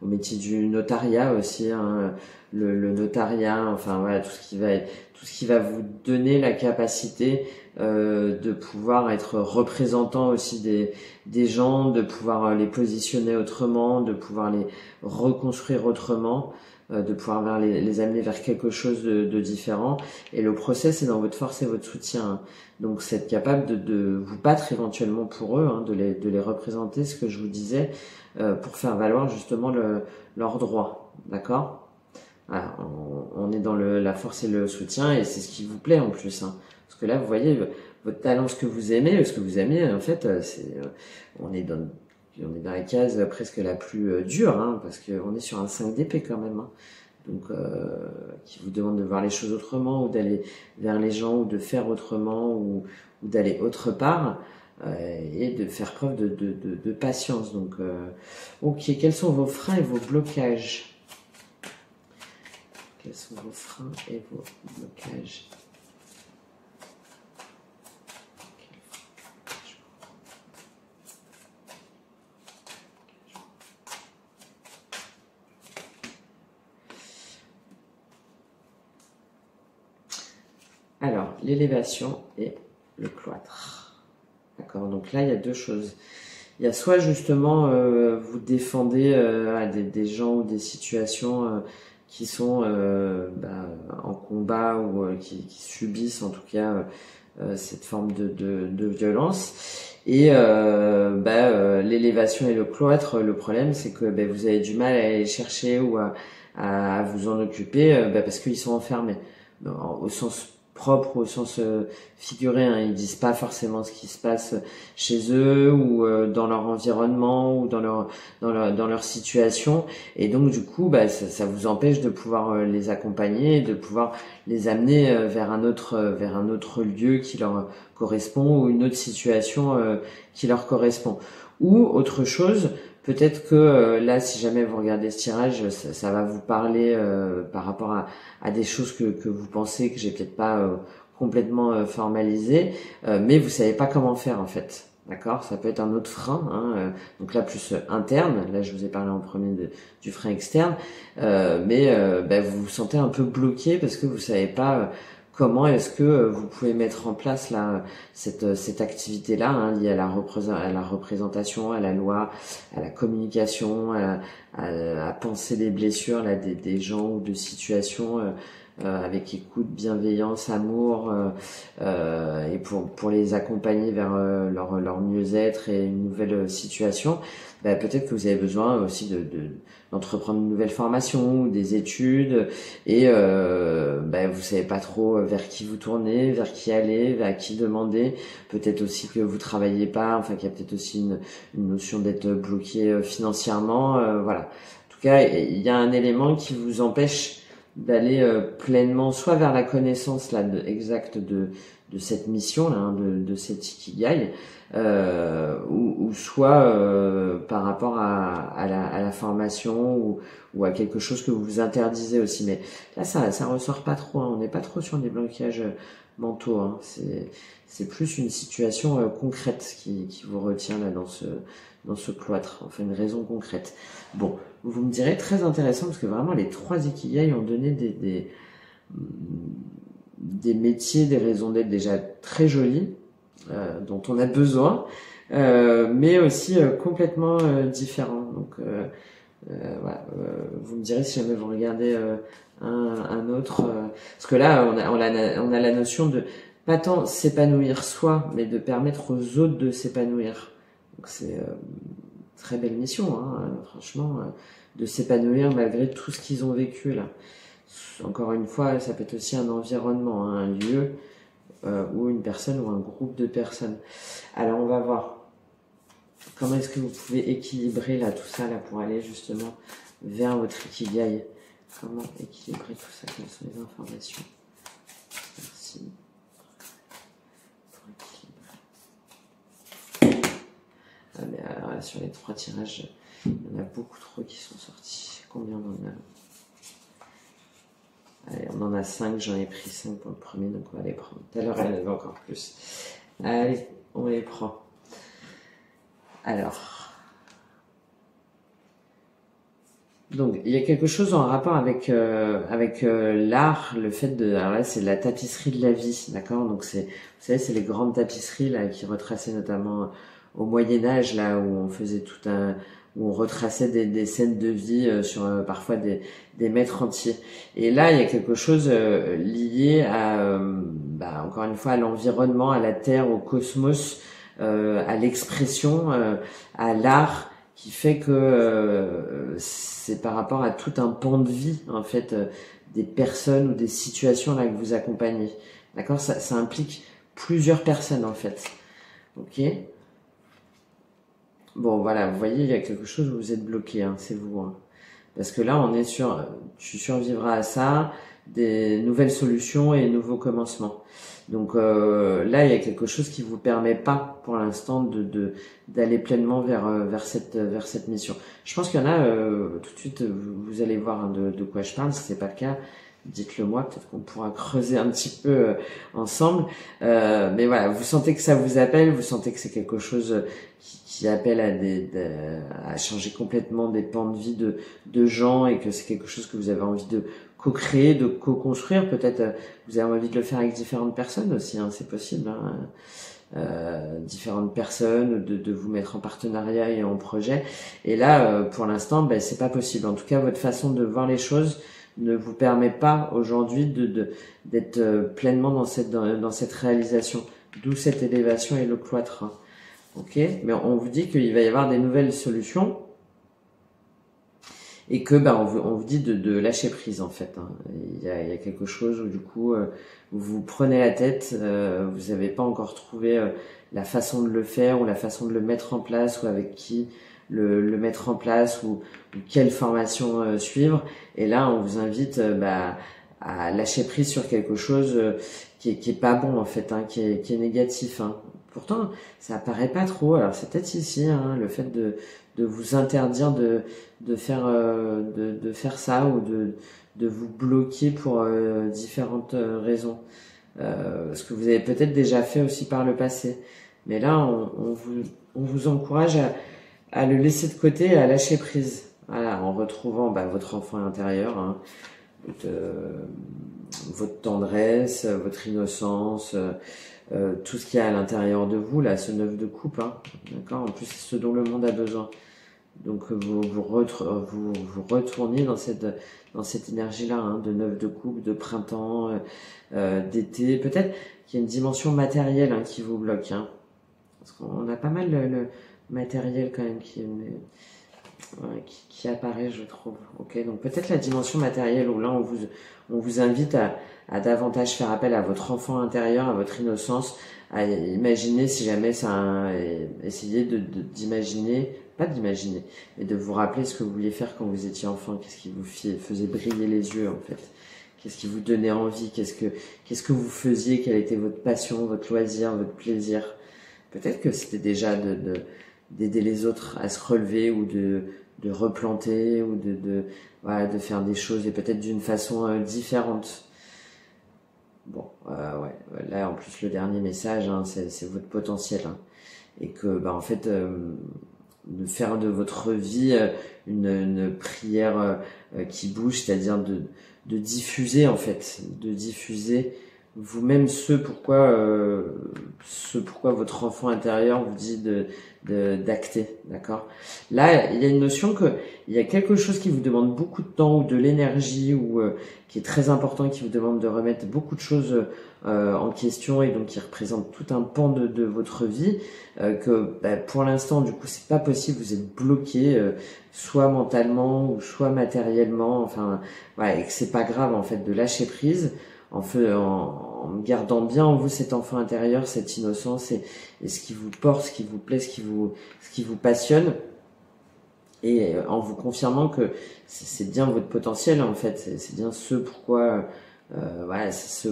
au métier du notariat aussi, hein, le notariat, enfin voilà, tout ce qui va vous donner la capacité de pouvoir être représentant aussi des gens, de pouvoir les positionner autrement, de pouvoir les reconstruire autrement, de pouvoir les amener vers quelque chose de différent. Et le procès, c'est dans votre force et votre soutien, hein. Donc, c'est être capable de vous battre éventuellement pour eux, hein, de les représenter, ce que je vous disais, pour faire valoir justement leurs droits. D'accord? Voilà, on est dans la force et le soutien, et c'est ce qui vous plaît en plus, hein. Parce que là, vous voyez, votre talent, ce que vous aimez, en fait, on est dans la case presque la plus dure, hein, parce qu'on est sur un 5 d'épée quand même, hein. Donc, qui vous demande de voir les choses autrement, ou d'aller vers les gens, ou de faire autrement, ou d'aller autre part, et de faire preuve de patience. Donc, ok, quels sont vos freins et vos blocages? Quels sont vos freins et vos blocages? Alors, l'élévation et le cloître. D'accord, donc là, il y a deux choses. Il y a soit justement, vous défendez des gens ou des situations qui sont en combat, ou qui subissent en tout cas cette forme de violence. Et l'élévation et le cloître, le problème, c'est que vous avez du mal à aller chercher, ou à vous en occuper, parce qu'ils sont enfermés. Au sens propre, au sens figuré, hein. Ils disent pas forcément ce qui se passe chez eux, ou dans leur environnement, ou dans leur situation, et donc du coup ça vous empêche de pouvoir les accompagner, de pouvoir les amener vers un autre lieu qui leur correspond, ou une autre situation qui leur correspond. Ou autre chose, peut-être que là, si jamais vous regardez ce tirage, ça va vous parler par rapport à des choses que vous pensez que j'ai peut-être pas complètement formalisées, mais vous savez pas comment faire en fait. D'accord, ça peut être un autre frein, hein, donc là plus interne. Là, je vous ai parlé en premier du frein externe, mais vous vous sentez un peu bloqué parce que vous savez pas comment est-ce que vous pouvez mettre en place là cette activité-là, hein, liée à la représentation, à la loi, à la communication, à penser les blessures là des gens ou de situations avec écoute, bienveillance, amour, et pour les accompagner vers leur mieux-être et une nouvelle situation. Peut-être que vous avez besoin aussi d'entreprendre une nouvelle formation ou des études et vous savez pas trop vers qui vous tournez, vers qui aller, vers qui demander. Peut-être aussi que vous travaillez pas, enfin qu'il y a peut-être aussi une notion d'être bloqué financièrement. Voilà. En tout cas, il y a un élément qui vous empêche d'aller pleinement soit vers la connaissance là exacte de cette mission là, hein, de cet ikigai, ou soit par rapport à la formation ou à quelque chose que vous vous interdisez aussi. Mais là ça ressort pas trop, hein. On n'est pas trop sur des blocages mentaux, hein. C'est plus une situation concrète qui vous retient là dans ce cloître, enfin une raison concrète. Bon, vous me direz, très intéressant, parce que vraiment les 3 ikigai ont donné des métiers, des raisons d'être déjà très jolis, dont on a besoin, mais aussi complètement différents. Donc voilà, vous me direz si jamais vous regardez un autre, parce que là on a la notion de pas tant s'épanouir soi, mais de permettre aux autres de s'épanouir. Donc c'est très belle mission, hein, franchement, de s'épanouir malgré tout ce qu'ils ont vécu là. Encore une fois, ça peut être aussi un environnement, hein, un lieu ou une personne ou un groupe de personnes. Alors on va voir comment est-ce que vous pouvez équilibrer là tout ça là pour aller justement vers votre ikigai. Comment équilibrer tout ça? Quelles sont les informations? Merci. Ah, mais alors là, sur les 3 tirages, il y en a beaucoup trop qui sont sortis. Combien on en a? Allez, on en a 5, j'en ai pris 5 pour le premier, donc on va les prendre. Tout à l'heure, il y en avait encore plus. Allez, on les prend. Alors. Donc, il y a quelque chose en rapport avec l'art, le fait de... Alors là, c'est la tapisserie de la vie, d'accord? Donc, vous savez, c'est les grandes tapisseries là qui retraçaient notamment au Moyen-Âge, là, où on faisait où on retraçait des scènes de vie sur parfois des mètres entiers. Et là, il y a quelque chose lié à, encore une fois, à l'environnement, à la Terre, au cosmos, à l'expression, à l'art, qui fait que c'est par rapport à tout un pan de vie, en fait, des personnes ou des situations là que vous accompagnez. D'accord? Ça implique plusieurs personnes, en fait. Ok? Bon, voilà, vous voyez, il y a quelque chose où vous êtes bloqué, hein, c'est vous. Hein. Parce que là, on est sur tu survivras à ça, des nouvelles solutions et nouveaux commencements. Donc là, il y a quelque chose qui vous permet pas, pour l'instant, d'aller pleinement vers cette mission. Je pense qu'il y en a, tout de suite, vous allez voir hein, de quoi je parle. Si c'est pas le cas, dites-le moi, peut-être qu'on pourra creuser un petit peu ensemble. Mais voilà, vous sentez que ça vous appelle, vous sentez que c'est quelque chose qui appelle à changer complètement des pans de vie de gens et que c'est quelque chose que vous avez envie de co-créer, de co-construire. Peut-être vous avez envie de le faire avec différentes personnes aussi, hein, c'est possible. Hein. Différentes personnes, de vous mettre en partenariat et en projet. Et là, pour l'instant, c'est pas possible. En tout cas, votre façon de voir les choses ne vous permet pas aujourd'hui d'être pleinement dans cette réalisation. D'où cette élévation et le cloître. Hein. Ok, mais on vous dit qu'il va y avoir des nouvelles solutions et que on vous dit de lâcher prise en fait. Hein. Il y a quelque chose où du coup vous prenez la tête, vous n'avez pas encore trouvé la façon de le faire ou la façon de le mettre en place ou avec qui le mettre en place ou quelle formation suivre. Et là on vous invite à lâcher prise sur quelque chose qui est pas bon en fait, hein, qui est négatif. Hein. Pourtant, ça apparaît pas trop. Alors c'est peut-être ici hein, le fait de vous interdire de faire ça ou de vous bloquer pour différentes raisons. Ce que vous avez peut-être déjà fait aussi par le passé. Mais là, on vous encourage à le laisser de côté et à lâcher prise. Voilà, en retrouvant votre enfant intérieur, hein, votre tendresse, votre innocence, tout ce qu'il y a à l'intérieur de vous, là, ce 9 de coupe, hein, d'accord? En plus, c'est ce dont le monde a besoin. Donc vous retournez dans cette énergie-là, hein, de 9 de coupe, de printemps, d'été. Peut-être qu'il y a une dimension matérielle, hein, qui vous bloque, hein, parce qu'on a pas mal le matériel quand même qui apparaît, je trouve. Ok, donc peut-être la dimension matérielle où là on vous invite à davantage faire appel à votre enfant intérieur, à votre innocence, à imaginer si jamais essayer d'imaginer, pas d'imaginer, mais de vous rappeler ce que vous vouliez faire quand vous étiez enfant, qu'est-ce qui vous faisait briller les yeux en fait, qu'est-ce qui vous donnait envie, qu'est-ce que vous faisiez, quelle était votre passion, votre loisir, votre plaisir. Peut-être que c'était déjà d'aider les autres à se relever ou de replanter ou voilà, de faire des choses et peut-être d'une façon différente. Bon, ouais, là en plus le dernier message, hein, c'est votre potentiel, hein, et que en fait de faire de votre vie une prière qui bouge, c'est-à-dire de diffuser en fait, de diffuser vous-même ce pourquoi votre enfant intérieur vous dit d'acter, d'accord? Là, il y a une notion que il y a quelque chose qui vous demande beaucoup de temps ou de l'énergie ou qui est très important, qui vous demande de remettre beaucoup de choses en question et donc qui représente tout un pan de votre vie que pour l'instant du coup c'est pas possible, vous êtes bloqué soit mentalement ou soit matériellement, enfin ouais, et que c'est pas grave en fait de lâcher prise en gardant bien en vous cet enfant intérieur, cette innocence et ce qui vous porte, ce qui vous plaît, ce qui vous passionne, et en vous confirmant que c'est bien votre potentiel en fait, c'est bien ce pourquoi voilà, c'est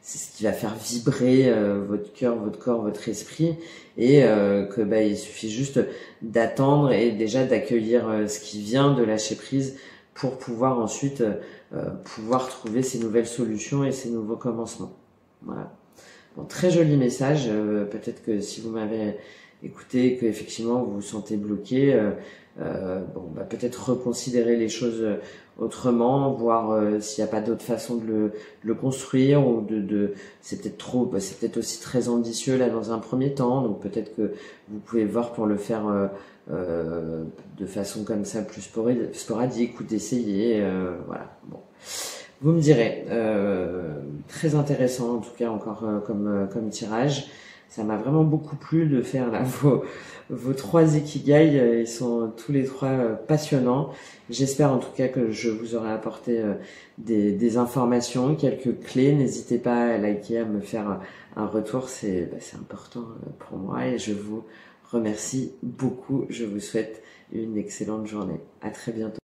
ce qui va faire vibrer votre cœur, votre corps, votre esprit, et que il suffit juste d'attendre et déjà d'accueillir ce qui vient, de lâcher prise pour pouvoir ensuite pouvoir trouver ces nouvelles solutions et ces nouveaux commencements. Voilà. Bon, très joli message. Peut-être que si vous m'avez écouté et que effectivement vous vous sentez bloqué, peut-être reconsidérer les choses autrement, voir s'il n'y a pas d'autre façon de le construire, ou c'est peut-être aussi très ambitieux là dans un premier temps, donc peut-être que vous pouvez voir pour le faire de façon comme ça plus sporadique, ou d'essayer, voilà. Bon, vous me direz. Très intéressant en tout cas encore comme tirage. Ça m'a vraiment beaucoup plu de faire là vos 3 ikigai. Ils sont tous les 3 passionnants. J'espère en tout cas que je vous aurai apporté des informations, quelques clés. N'hésitez pas à liker, à me faire un retour. C'est important pour moi et je vous remercie beaucoup. Je vous souhaite une excellente journée. À très bientôt.